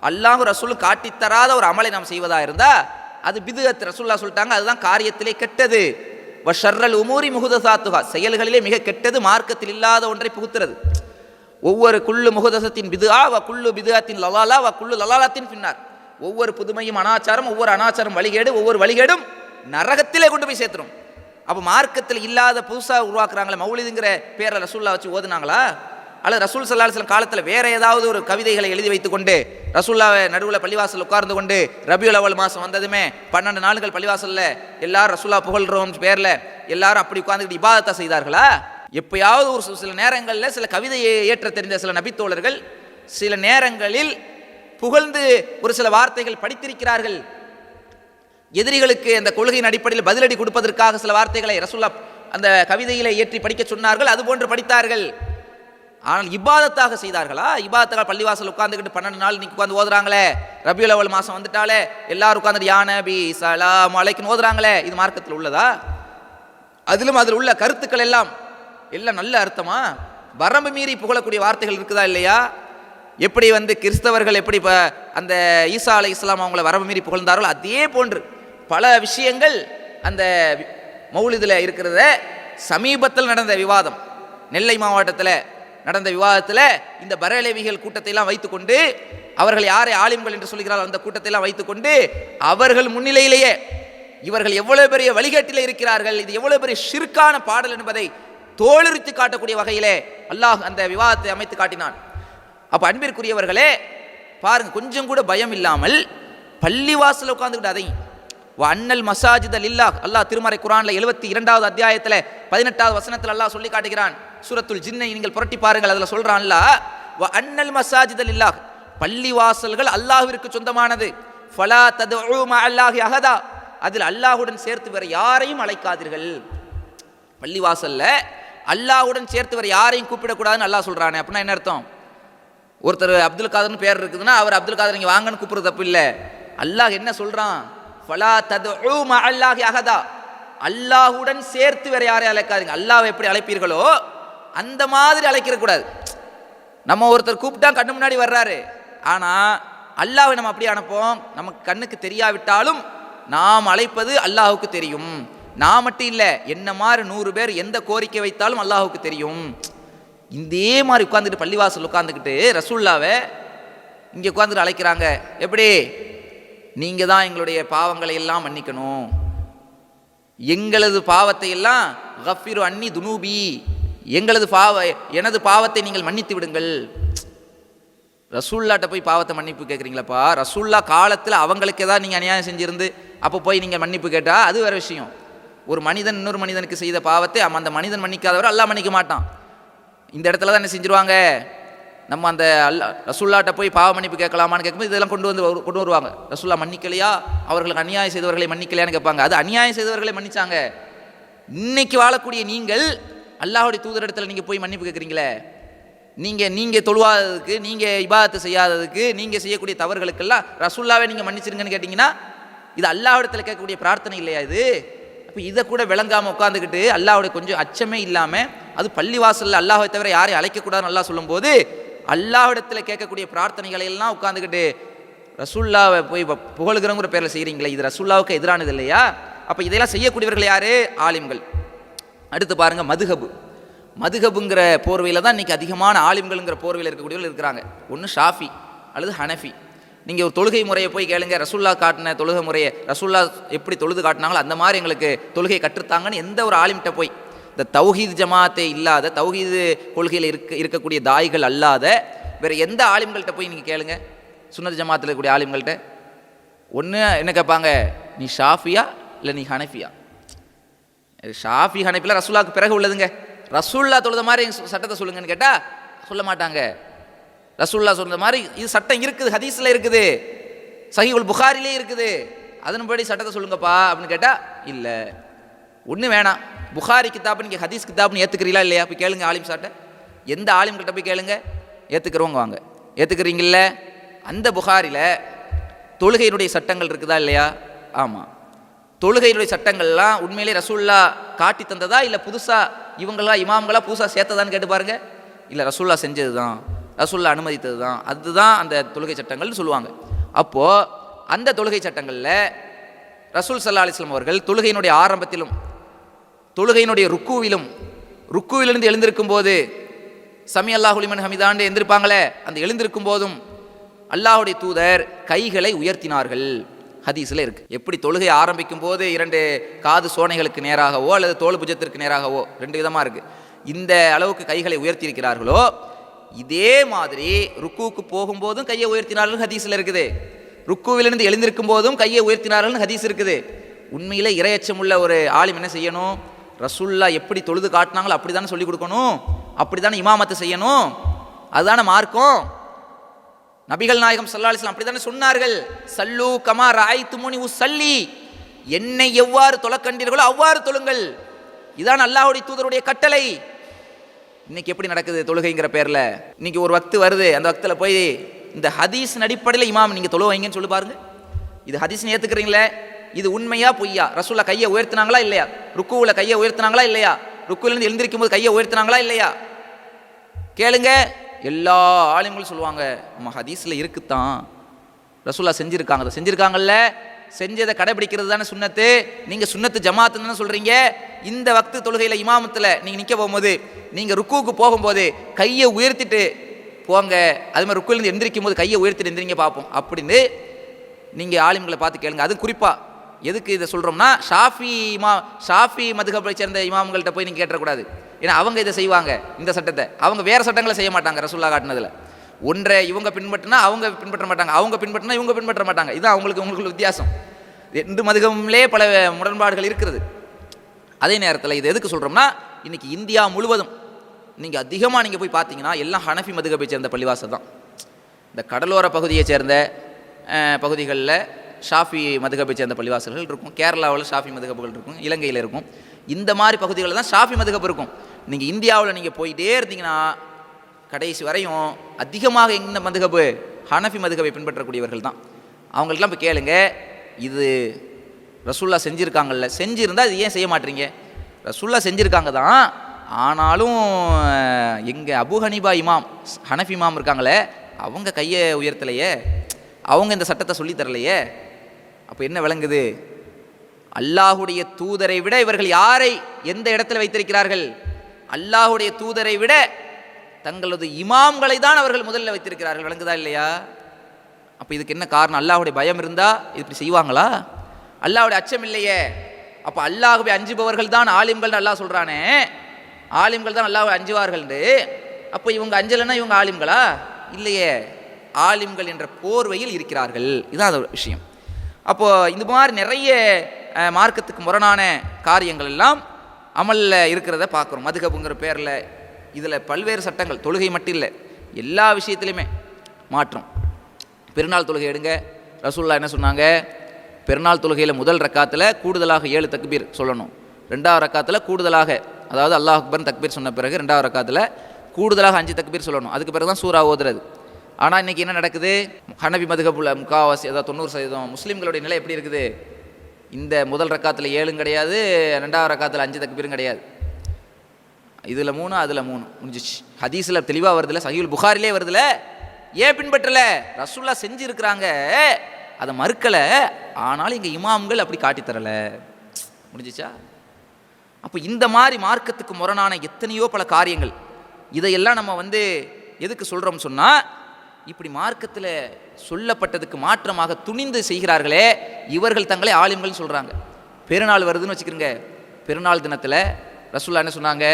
அல்லாஹ் ரசூல் காட்டித்தராத ஒரு அமலை நாம் செய்வதா இருந்தால் அது பிதுஅத். ரசூலுல்லாஹ் சொல்லிட்டாங்க, அதுதான் காரியத்திலே கெட்டது. வஷர்ரல் உமூரி முஹதஸாத்துஹா, செயல்களிலே மிக கெட்டது மார்க்கத்தில் இல்லாத ஒன்றை புகுத்துறது. ஒவ்வொரு குல்லு முஹதஸத்தின் பிதுஆ வ குல்லு பிதுஅத்தின் லலாலா வ குல்லு லலாலத்தின் ஃபின்னார். ஒவ்வொரு புதுமையும் அனாச்சாரம், ஒவ்வொரு அனாச்சாரம் வழிகேடு, ஒவ்வொரு வழிகேடும் நரகத்திலே கொண்டு போய் சேர்த்துரும். அப்போ மார்க்கத்தில் இல்லாத புதுசாக உருவாக்குறாங்களே, மௌலிதுங்கிற பேரை ரசூலுல்லாஹ் வச்சு ஓதுனாங்களா? அல்லது ரசூல் ஸல்லல்லாஹு அலைஹி வஸல்லம் காலத்தில் வேற ஏதாவது ஒரு கவிதைகளை எழுதி வைத்துக்கொண்டு ரசூலுல்லாஹ் நடுவில் பள்ளிவாசல் உட்கார்ந்து கொண்டு ரபியுல் அவ்வல் மாதம் வந்ததுமே 12 நாட்கள் பள்ளிவாசலில் எல்லாரும் ரசூலுல்லாஹ் புகழ்றோம் பேரில் எல்லாரும் அப்படி உட்கார்ந்துக்கிட்டு இபாதத்தா செய்தார்களா? எப்பயாவது ஒரு சில நேரங்களில் சில கவிதையை ஏற்ற தெரிந்த சில நபித்தோழர்கள் சில நேரங்களில் புகழ்ந்து ஒரு சில வார்த்தைகள் படித்திருக்கிறார்கள். எதிரிகளுக்கு அந்த கொள்கையின் அடிப்படையில் பதிலடி கொடுப்பதற்காக சில வார்த்தைகளை ரசூலுல்லாஹ் அந்த கவிதையில ஏற்றி படிக்க சொன்னார்கள், அது போன்று படித்தார்கள். ஆனால் இபாதத்தாக செய்தார்களா? இபாதத்தாக பள்ளிவாசல் உட்கார்ந்துக்கிட்டு 12 நாள் இன்னைக்கு உட்காந்து ஓதுறாங்களே, ரபியுல் அவ்வல் மாதம் வந்துட்டாலே எல்லாரும் உட்காந்துட்டு யா நபி ஸலாம் அலைக்கும் ஓதுறாங்களே, இது மார்க்கத்தில் உள்ளதா? அதில் உள்ள கருத்துக்கள் எல்லாம் நல்ல அர்த்தமா? வரம்பு மீறி புகழக்கூடிய வார்த்தைகள் இருக்குதா இல்லையா? எப்படி கிறிஸ்தவர்கள் எப்படி அந்த ஈசா அலைஹிஸ்ஸலாம் அவங்கள வரம்பு மீறி புகழ்ந்தார்களோ அதே போன்று பல விஷயங்கள் அந்த மௌலிதில் இருக்கிறத. சமீபத்தில் நடந்த விவாதம், நெல்லை மாவட்டத்தில் நடந்த விவாதத்தில் இந்த பரேலவிகள் கூட்டத்தையெல்லாம் வைத்துக்கொண்டு, அவர்கள் யாரை ஆலிம்கள் என்று சொல்கிறார்கள் அந்த கூட்டத்தையெல்லாம் வைத்துக்கொண்டு அவர்கள் முன்னிலையிலேயே இவர்கள் எவ்வளவு பெரிய வழிகாட்டில் இருக்கிறார்கள், இது எவ்வளவு பெரிய ஷிர்கான பாடல் என்பதை தோலுரித்து காட்டக்கூடிய வகையிலே அல்லாஹ் அந்த விவாதத்தை அமைத்து காட்டினான். அப்போ அன்பிற்குரியவர்களே பாருங்க, கொஞ்சம் கூட பயம் இல்லாமல் பள்ளிவாசல் உட்கார்ந்துக்கிட்டு அதை அன்னல் மசாஜித லில்லாஹ், அல்லாஹ் திருமறை குர்ஆன்ல 72வது அத்தியாயத்தில் 18வது வசனத்தில் அல்லாஹ் சொல்லி காட்டுகிறான், சூரத்துல் ஜின்னை நீங்கள் புரட்டி பாருங்கள். அதில் சொல்றான்ல, வ அன்னல் மசாஜித லில்லாஹ், பள்ளிவாசல்கள் அல்லாஹ்விற்கு சொந்தமானது. ஃபலா ததுஉ மஅல்லாஹி அஹதா, அதில் அல்லாஹ்வுடன் சேர்த்து வேற யாரையும் அழைக்காதீர்கள். பள்ளிவாசல்ல அல்லாஹ்வுடன் சேர்த்து வேற யாரையும் கூப்பிடக்கூடாதுன்னு அல்லாஹ் சொல்றானே, அப்படின்னா என்ன அர்த்தம்? ஒருத்தர் அப்துல் காதர்னு பேர் இருக்குதுன்னா அவர் அப்துல் காதர் இங்கே வாங்கன்னு கூப்பிடுறது தப்பு இல்லை. அல்லாஹ் என்ன சொல்றான்? ஃபலா ததுஉ மஅல்லாஹி அஹதா, அல்லாஹ்வுடன் சேர்த்து வேற யாரையும் அழைக்காதீங்க. அல்லாஹ்வை எப்படி அழைப்பீர்களோ அந்த மாதிரி அழைக்கிற கூடாது. நம்ம ஒருத்தர் கூப்பிட்டா கண்ணு முன்னாடி வர்றாரு, ஆனால் அல்லாஹ்வை நம்ம அப்படியே அனுப்போம். நமக்கு கண்ணுக்கு தெரியாவிட்டாலும் நாம் அழைப்பது அல்லாஹுக்கு தெரியும். நான் மட்டும் இல்லை, என்ன மாதிரி 100 பேர் எந்த கோரிக்கை வைத்தாலும் அல்லாஹுக்கு தெரியும். இதே மாதிரி உட்காந்துட்டு பள்ளிவாசல் உட்காந்துக்கிட்டு ரசூல்லாவை இங்கே உட்காந்துட்டு அழைக்கிறாங்க. எப்படி? நீங்கள் தான் எங்களுடைய பாவங்களை எல்லாம் மன்னிக்கணும், எங்களது பாவத்தை எல்லாம் கஃபிரு அன்னி துனூபி, எனது பாவத்தை நீங்கள் மன்னித்து விடுங்கள். ரசூல்லாட்ட போய் பாவத்தை மன்னிப்பு கேட்குறீங்களப்பா. ரசூல்லா காலத்தில் அவங்களுக்கு ஏதாவது நீங்கள் அநியாயம் செஞ்சிருந்து அப்போ போய் நீங்கள் மன்னிப்பு கேட்டால் அது வேறு விஷயம். ஒரு மனிதன் இன்னொரு மனிதனுக்கு செய்த பாவத்தை அந்த மனிதன் மன்னிக்காதவர் அல்லாஹ் மன்னிக்க மாட்டான். இந்த இடத்துல தான் என்ன செஞ்சிருவாங்க, நம்ம அந்த ரசூல்லாட்ட போய் பாவ மன்னிப்பு கேட்கலாமான்னு கேட்கும்போது இதெல்லாம் கொண்டு வருவாங்க. ரசூல்லா மன்னிக்கலையா, அவர்களுக்கு அநியாயம் செய்தவர்களை மன்னிக்கலையான்னு கேட்பாங்க. அது அநியாயம் செய்தவர்களை மன்னிச்சாங்க. இன்னைக்கு வாழக்கூடிய நீங்கள் அல்லாஹ்வுடைய தூதரிடத்தில் நீங்கள் போய் மன்னிப்பு கேட்குறீங்களே, நீங்கள் தொழுவாததுக்கு, நீங்கள் இபாதத்தை செய்யாததுக்கு, நீங்கள் செய்யக்கூடிய தவறுகளுக்கெல்லாம் ரசூல்லாவே நீங்கள் மன்னிச்சிருங்கன்னு கேட்டிங்கன்னா இது அல்லாஹ்விடத்தில் கேட்கக்கூடிய பிரார்த்தனை இல்லையா இது? அப்போ இதை கூட விளங்காமல் உட்காந்துக்கிட்டு அல்லாஹ்வுடைய கொஞ்சம் அச்சமே இல்லாமல், அது பள்ளிவாசலில் அல்லாஹ்வை தவிர யாரையும் அழைக்கக்கூடாதுன்னு அல்லாஹ் சொல்லும்போது அல்லாஹ்விடத்தில் கேட்கக்கூடிய பிரார்த்தனைகளை எல்லாம் உட்காந்துக்கிட்டு ரசூல்லாவை போய் புகழுகிறங்கிற பேரில் செய்கிறீங்களே, இது ரசூல்லாவுக்கு எதிரானது இல்லையா? அப்போ இதெல்லாம் செய்யக்கூடியவர்கள் யார்? ஆலிம்கள். அடுத்து பாருங்கள், மதுஹபுங்கிற போர்வையில் தான் இன்றைக்கி அதிகமான ஆலிம்கள்ங்கிற போர்வையில் இருக்கக்கூடியவர்கள் இருக்கிறாங்க. ஒன்று ஷாஃபி அல்லது ஹனஃபி. நீங்கள் ஒரு தொழுகை முறையை போய் கேளுங்க, ரசூல்லா காட்டின தொழுகை முறையை, ரசூல்லா எப்படி தொழுது காட்டினாங்களோ அந்த மாதிரி எங்களுக்கு தொழுகை கற்றுத்தாங்கன்னு எந்த ஒரு ஆலிம்கிட்ட போய், இந்த தௌஹீத் ஜமாத்தே இல்லாத, தௌஹீது கொள்கையில் இருக்கக்கூடிய தாய்கள் அல்லாத வேறு எந்த ஆலிம்கள்கிட்ட போய் நீங்கள் கேளுங்க, சுன்னத் ஜமாத்தில் இருக்கக்கூடிய ஆலிம்கள்கிட்ட, ஒன்று என்ன கேட்பாங்க, நீ ஷாஃபியா இல்லை நீ ஹனஃபியா? ஷாஃபி ஹனஃபியில் ரசூல்லாவுக்கு பிறகு உள்ளதுங்க. ரசூல்லா தொழுத மாதிரி சட்டத்தை சொல்லுங்கன்னு கேட்டால் சொல்ல மாட்டாங்க. ரசூல்லா சொன்ன மாதிரி இது சட்டம் இருக்குது, ஹதீஸில் இருக்குது, சஹீஹுல் புகாரிலே இருக்குது, அதன்படி சட்டத்தை சொல்லுங்கப்பா அப்படின்னு கேட்டால் இல்லை, ஒன்று வேணாம். புகாரி கிதாப் நீங்கள் ஹதீஸ் கிதாப்னு ஏற்றுக்கிறீங்களா இல்லையா? போய் கேளுங்க ஆலிம் சார்ட்ட, எந்த ஆலிம்கிட்ட போய் கேளுங்க, ஏற்றுக்கிறவங்க வாங்க. ஏற்றுக்கிறீங்கள? அந்த புகாரில் தொழுகையினுடைய சட்டங்கள் இருக்குதா இல்லையா? ஆமாம். தொழுகையினுடைய சட்டங்கள்லாம் உண்மையிலே ரசூல்லா காட்டி தந்ததா இல்லை புதுசாக இவங்களா இமாம்களா புதுசாக சேர்த்ததான்னு கேட்டு பாருங்க. இல்லை, ரசூல்லா செஞ்சது தான், ரசூல்லா அனுமதித்தது தான், அதுதான் அந்த தொழுகை சட்டங்கள்னு சொல்லுவாங்க. அப்போது அந்த தொழுகை சட்டங்களில் ரசூல் ஸல்லல்லாஹு அலைஹி வஸல்லம் அவர்கள் தொழுகையினுடைய ஆரம்பத்திலும் தொழுகையினுடைய ருக்குவிலிருந்து எழுந்திருக்கும் போது சமி அல்லாஹு லிமன் ஹமிதான்னு எழுந்திருப்பாங்களே, அந்த எழுந்திருக்கும் போதும் அல்லாஹுடைய தூதர் கைகளை உயர்த்தினார்கள். ஹதீஸில் இருக்குது. எப்படி தொழுகை ஆரம்பிக்கும் போது 2 காது சோனைகளுக்கு நேராகவோ அல்லது தோல் புஜத்திற்கு நேராகவோ 2 விதமாக இருக்குது, இந்த அளவுக்கு கைகளை உயர்த்தியிருக்கிறார்களோ, இதே மாதிரி ருக்குவுக்கு போகும்போதும் கையை உயர்த்தினார்கள் ஹதீஸில் இருக்குது. ருக்குவிலிருந்து எழுந்திருக்கும் போதும் கையை உயர்த்தினார்கள் ஹதீஸ் இருக்குது. உண்மையில் இரையச்சம் உள்ள ஒரு ஆலிம் என்ன செய்யணும்? ரசூல்லா எப்படி தொழுது காட்டினாங்களோ அப்படி தானே சொல்லிக் கொடுக்கணும், அப்படி தானே இமாமத்தை செய்யணும், அதுதானே மார்க்கம். நபிகள் நாயகம் ஸல்லல்லாஹு அலைஹி வஸல்லம் அப்படி தானே சொன்னார்கள், சல்லு கமா ரஅய்துமுனி உஸல்லி, என்னை எவ்வாறு தொழக்கண்டீர்களோ அவ்வாறு தொழுங்கள், இதான் அல்லாஹ்வுடைய தூதருடைய கட்டளை. இன்னைக்கு எப்படி நடக்குது தொழுகைங்கிற பேரில்? இன்னைக்கு ஒரு வக்து வருது, அந்த வக்தில் போய் இந்த ஹதீஸின் அடிப்படையில் இமாம் நீங்கள் தொழு வைங்கன்னு சொல்லி பாருங்க. இது ஹதீஸ்னு ஏற்றுக்கிறீங்களே, இது உண்மையா பொய்யா? ரசூல்லா கையை உயர்த்தினாங்களா இல்லையா? ருக்குவில் கையை உயர்த்தினாங்களா இல்லையா? ருக்குவிலிருந்து எழுந்திருக்கும் போது கையை உயர்த்தினாங்களா இல்லையா? கேளுங்க. எல்லா ஆளுங்களும் சொல்லுவாங்க, நம்ம ஹதீஸில் இருக்குத்தான், ரசூல்லா செஞ்சுருக்காங்க, அதை செஞ்சுருக்காங்கல்ல, செஞ்சதை கடைபிடிக்கிறது தானே சுன்னத்து. நீங்கள் சுன்னத்து ஜமாத்துன்னு தானே சொல்கிறீங்க. இந்த வக்து தொழுகையில் இமாமத்தில் நீங்கள் நிற்க போகும்போது, நீங்கள் ருக்குவுக்கு போகும்போது கையை உயர்த்திட்டு போங்க, அது மாதிரி ருக்குவிலிருந்து எந்திரிக்கும் போது கையை உயர்த்திட்டு எந்திரிங்க பார்ப்போம் அப்படின்னு நீங்கள் ஆலிம்களை பார்த்து கேளுங்க. அதுவும் குறிப்பாக எதுக்கு இதை சொல்கிறோம்னா, ஷாஃபி மதுஹபை சேர்ந்த இமாம்கள்கிட்ட போய் நீங்கள் கேட்டக்கூடாது. ஏன்னா அவங்க இதை செய்வாங்க, இந்த சட்டத்தை. அவங்க வேறு சட்டங்களை செய்ய மாட்டாங்க ரசூல்லா காட்டினதில். ஒன்றை இவங்க பின்பற்றினா அவங்க பின்பற்ற மாட்டாங்க, அவங்க பின்பற்றினா இவங்க பின்பற்ற மாட்டாங்க. இதுதான் உங்களுக்கு வித்தியாசம். 2 மதுஹபிலே பல முரண்பாடுகள் இருக்கிறது. அதே நேரத்தில் இது எதுக்கு சொல்கிறோம்னா, இன்றைக்கி இந்தியா முழுவதும் நீங்கள் அதிகமாக நீங்கள் போய் பார்த்தீங்கன்னா எல்லாம் ஹனஃபி மதுகபை சேர்ந்த பள்ளிவாசல் தான். இந்த கடலோர பகுதியை சேர்ந்த பகுதிகளில் ஷாஃபி மதுகபை சேர்ந்த பள்ளிவாசல்கள் இருக்கும். கேரளாவில் ஷாஃபி மதுகபுகள் இருக்கும், இலங்கையில் இருக்கும். இந்த மாதிரி பகுதிகளில் தான் ஷாஃபி மதுகப் இருக்கும். நீங்கள் இந்தியாவில் நீங்கள் போயிட்டே இருந்தீங்கன்னா கடைசி வரையும் அதிகமாக என்ன மதுகபு, ஹனஃபி மதுகபை பின்பற்றக்கூடியவர்கள் தான். அவங்களுக்கெல்லாம் இப்போ கேளுங்க, இது ரசூல்லா செஞ்சுருக்காங்கல்ல, செஞ்சுருந்தால் இது ஏன் செய்ய மாட்டீங்க? ரசூல்லா செஞ்சுருக்காங்க தான், ஆனாலும் எங்கள் அபு ஹனீபா இமாம், ஹனஃபி இமாம் இருக்காங்களே, அவங்க கையை உயர்த்தலையே, அவங்க இந்த சட்டத்தை சொல்லித்தரலையே. அப்போ என்ன விளங்குது? அல்லாஹுடைய தூதரை விட இவர்கள் யாரை எந்த இடத்துல வைத்திருக்கிறார்கள்? அல்லாஹுடைய தூதரை விட தங்களது இமாம்களை தான் அவர்கள் முதல்ல வைத்திருக்கிறார்கள். விளங்குதா இல்லையா? அப்போ இதுக்கு என்ன காரணம்? அல்லாஹுடைய பயம் இருந்தால் இப்படி செய்வாங்களா? அல்லாஹுடைய அச்சம் இல்லையே. அப்போ அல்லாஹுவை அஞ்சுபவர்கள் தான் ஆலிம்கள் அல்லாஹ் சொல்கிறானே, ஆலிம்கள் தான் அல்லாஹ்வை அஞ்சுவார்கள். அப்போ இவங்க அஞ்சலைன்னா இவங்க ஆலிம்களா? இல்லையே, ஆலிம்கள் என்ற போர்வையில் இருக்கிறார்கள். இதுதான் அது விஷயம். அப்போது இந்த மாதிரி நிறைய மார்க்கத்துக்கு முரணான காரியங்கள் எல்லாம் அமலில் இருக்கிறத பார்க்குறோம். மதுகபுங்கிற பேரில் இதில் பல்வேறு சட்டங்கள், தொழுகை மட்டும் இல்லை, எல்லா விஷயத்துலையுமே மாற்றம். பெருநாள் தொழுகை எடுங்க, ரசூலுல்லாஹ் என்ன சொன்னாங்க? பெருநாள் தொழுகையில் முதல் ரக்காத்தில் கூடுதலாக 7 தக்பீர் சொல்லணும். 2வது ரக்காத்தில் கூடுதலாக, அதாவது அல்லாஹ் அக்பர் தக்பீர் சொன்ன பிறகு 2வது ரக்காத்தில் கூடுதலாக 5 தக்பீர் சொல்லணும். அதுக்கு பிறகு தான் சூரா ஓதுறது. ஆனால் இன்றைக்கி என்ன நடக்குது? ஹனபி மதுகபுல முக்காவாசி, அதாவது 90% முஸ்லீம்களுடைய நிலை எப்படி இருக்குது? இந்த முதல் ரக்காத்தில் 7 கிடையாது, 2வது ரக்காத்தில் 5 தக்பீரும் கிடையாது. இதில் 3 அதில் 3 முடிஞ்சிச்சு. ஹதீஸில் தெளிவாக வருதில்ல, சஹீஹுல் புகாரிலே வருதில்ல. ஏன் பின்பற்றலை? ரசூலுல்லாஹ் செஞ்சுருக்கிறாங்க, அதை மறுக்கலை, ஆனாலும் இங்கே இமாம்கள் அப்படி காட்டித்தரலை. முடிஞ்சிச்சா? அப்போ இந்த மாதிரி மார்க்கத்துக்கு முரணான எத்தனையோ பல காரியங்கள், இதையெல்லாம் நம்ம எதுக்கு சொல்கிறோம் சொன்னால், இப்படி மார்க்கத்தில் சொல்லப்பட்டதுக்கு மாற்றமாக துணிந்து செய்கிறார்களே, இவர்கள் தங்களை ஆலிம்கள் சொல்கிறாங்க. பெருநாள் வருதுன்னு வச்சுக்கிறோங்க, பெருநாள் தினத்தில் ரசூலுல்லாஹ் என்ன சொன்னாங்க?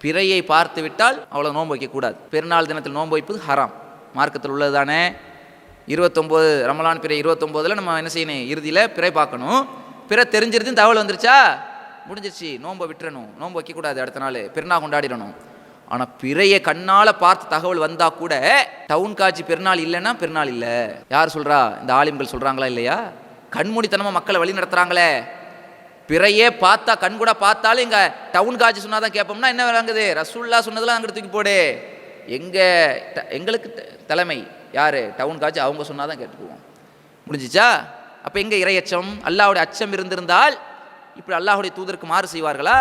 பிறையை பார்த்து விட்டால் அவ்வளோ நோன்பு வைக்கக்கூடாது. பெருநாள் தினத்தில் நோன்பு வைப்பது ஹராம், மார்க்கத்தில் உள்ளது தானே. 29 ரமலான் பிறை 29 நம்ம என்ன செய்யணும்? இறுதியில் பிறை பார்க்கணும். பிறை தெரிஞ்சிருதுன்னு தகவல் வந்துருச்சா, முடிஞ்சிருச்சு, நோன்பை விட்டுறணும், நோன்பு வைக்கக்கூடாது, அடுத்த நாள் பெருநாள் கொண்டாடிடணும். ஆனால் பிறையை கண்ணால் பார்த்து தகவல் வந்தால் கூட டவுன் காட்சி பெருநாள் இல்லைன்னா பெருநாள் இல்லை. யார் சொல்கிறா? இந்த ஆலிம்கள் சொல்கிறாங்களா இல்லையா? கண்மூடித்தனமாக மக்களை வழி நடத்துகிறாங்களே. பிறையே பார்த்தா, கண் கூட பார்த்தாலும் இங்கே டவுன் காட்சி சொன்னால் தான் கேட்போம்னா என்ன விளங்குது? ரசூலுல்லாஹ் சொன்னதெல்லாம் அங்கே தூக்கி போடு. எங்களுக்கு தலைமை யார்? டவுன் காட்சி, அவங்க சொன்னால் தான் கேட்டுக்குவோம். முடிஞ்சிச்சா? அப்போ எங்கே இறையச்சம்? அல்லாஹ்வுடைய அச்சம் இருந்திருந்தால் இப்படி அல்லாஹ்வுடைய தூதருக்கு மாறு செய்வார்களா?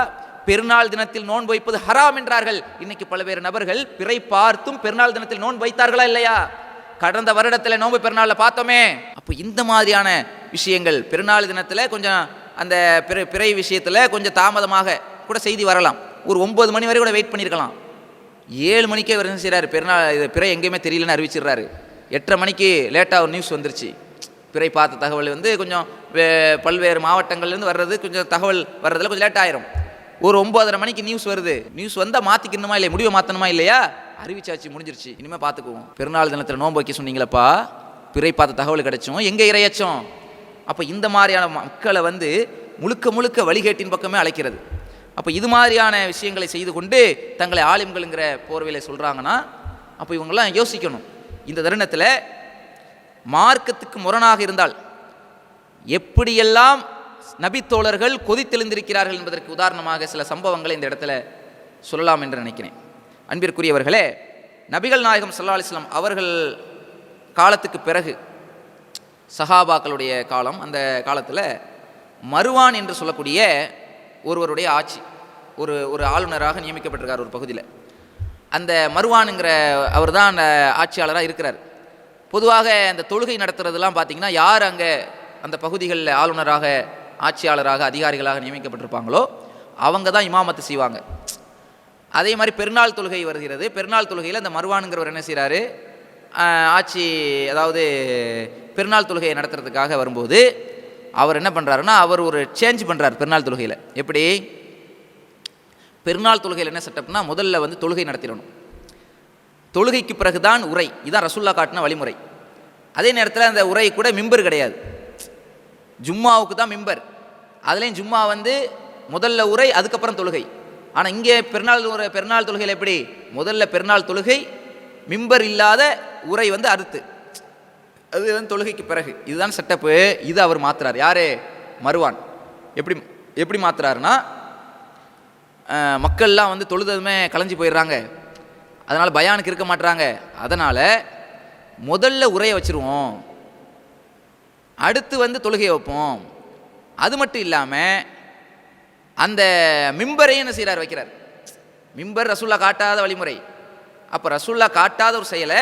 பெருநாள் தினத்தில் நோன்பு வைப்பது ஹராம் என்றார்கள். இன்னைக்கு பல்வேறு நபர்கள் பிறை பார்த்தும் பெருநாள் தினத்தில் நோன்பு வைத்தார்களா இல்லையா? கடந்த வருடத்தில் நோன்பு பெருநாளில் பார்த்தோமே. அப்போ இந்த மாதிரியான விஷயங்கள் பெருநாள் தினத்தில் கொஞ்சம் அந்த பிறை விஷயத்தில் கொஞ்சம் தாமதமாக கூட செய்தி வரலாம். ஒரு 9 மணி வரை கூட வெயிட் பண்ணியிருக்கலாம். 7 மணிக்கே அவர் என்ன செய்கிறாரு? பெருநாள் இது பிறை எங்கேயுமே தெரியலன்னு அறிவிச்சிடுறாரு. 8:30 மணிக்கு லேட்டாக ஒரு நியூஸ் வந்துருச்சு. பிறை பார்த்த தகவல் கொஞ்சம் பல்வேறு மாவட்டங்கள்லேருந்து வர்றது, கொஞ்சம் தகவல் வர்றதில் கொஞ்சம் லேட் ஆயிரும். ஒரு 9:30 மணிக்கு நியூஸ் வருது. நியூஸ் வந்தால் மாற்றிக்கணுமா இல்லையா? முடிவை மாற்றணுமா இல்லையா? அறிவிச்சாச்சு, முடிஞ்சிருச்சு, இனிமேல் பார்த்துக்குவோம். பெருநாள் தினத்தில் நோன்பு வைக்க சொன்னீங்களப்பா, பிறை பார்த்த தகவல் கிடைச்சோம், எங்கே இறையச்சம்? அப்போ இந்த மாதிரியான மக்களை முழுக்க முழுக்க வழிகேட்டின் பக்கமே அழைக்கிறது. அப்போ இது மாதிரியான விஷயங்களை செய்து கொண்டு தங்களை ஆலிம்கள்ங்கிற போர்வையில் சொல்கிறாங்கன்னா, அப்போ இவங்கெல்லாம் யோசிக்கணும். இந்த தருணத்தில் மார்க்கத்துக்கு முரணாக இருந்தால் எப்படியெல்லாம் நபித்தோழர்கள் கொதித்தெழுந்திருக்கிறார்கள் என்பதற்கு உதாரணமாக சில சம்பவங்களை இந்த இடத்துல சொல்லலாம் என்று நினைக்கிறேன். அன்பிற்குரியவர்களே, நபிகள் நாயகம் ஸல்லல்லாஹு அலைஹி வஸல்லம் அவர்கள் காலத்துக்கு பிறகு சஹாபாக்களுடைய காலம், அந்த காலத்தில் மருவான் என்று சொல்லக்கூடிய ஒருவருடைய ஆட்சி, ஒரு ஆளுநராக நியமிக்கப்பட்டிருக்கார் ஒரு பகுதியில். அந்த மருவானுங்கிற அவர் தான் அந்த ஆட்சியாளராக இருக்கிறார். பொதுவாக அந்த தொழுகை நடத்துறதுலாம் பார்த்திங்கன்னா, யார் அங்கே அந்த பகுதிகளில் ஆளுநராக, ஆட்சியாளராக, அதிகாரிகளாக நியமிக்கப்பட்டிருப்பாங்களோ அவங்க தான் இமாமத்து செய்வாங்க. அதே மாதிரி பெருநாள் தொழுகை வருகிறது. பெருநாள் தொழுகையில் அந்த மருவானுங்கிறவர் என்ன செய்கிறாரு? ஆட்சி, அதாவது பெருநாள் தொழுகையை நடத்துறதுக்காக வரும்போது அவர் என்ன பண்ணுறாருன்னா, அவர் ஒரு சேஞ்ச் பண்ணுறார் பெருநாள் தொழுகையில். எப்படி? பெருநாள் தொழுகையில் என்ன செட்டப்னா, முதல்ல தொழுகை நடத்திடணும், தொழுகைக்கு பிறகுதான் உரை. இதுதான் ரசூலுல்லாஹ் காட்டின வழிமுறை. அதே நேரத்தில் அந்த உரை கூட மிம்பர் கிடையாது, ஜும்மாவுக்கு தான் மிம்பர். அதுலேயும் ஜும்மா முதல்ல உரை, அதுக்கப்புறம் தொழுகை. ஆனால் இங்கே பெருநாள் தொழுகையில் எப்படி? முதல்ல பெருநாள் தொழுகை, மிம்பர் இல்லாத உரை வந்து அறுத்து, அது வந்து தொழுகைக்கு பிறகு. இதுதான் செட்டப்பு. இது அவர் மாத்துறார். யாரு? மருவான். எப்படி மாத்துறாருன்னா, மக்கள்லாம் வந்து தொழுதுமே கலைஞ்சி போயிடுறாங்க, அதனால் பயானுக்கு இருக்க மாட்டுறாங்க. அதனால் முதல்ல உரையை வச்சுருவோம், அடுத்து வந்து தொழுகையை வைப்போம். அது மட்டும் இல்லாமல் அந்த மிம்பரையும் என்ன செய்கிறார்? வைக்கிறார். மிம்பர் ரசூல்லா காட்டாத வழிமுறை. அப்போ ரசூல்லா காட்டாத ஒரு செயலை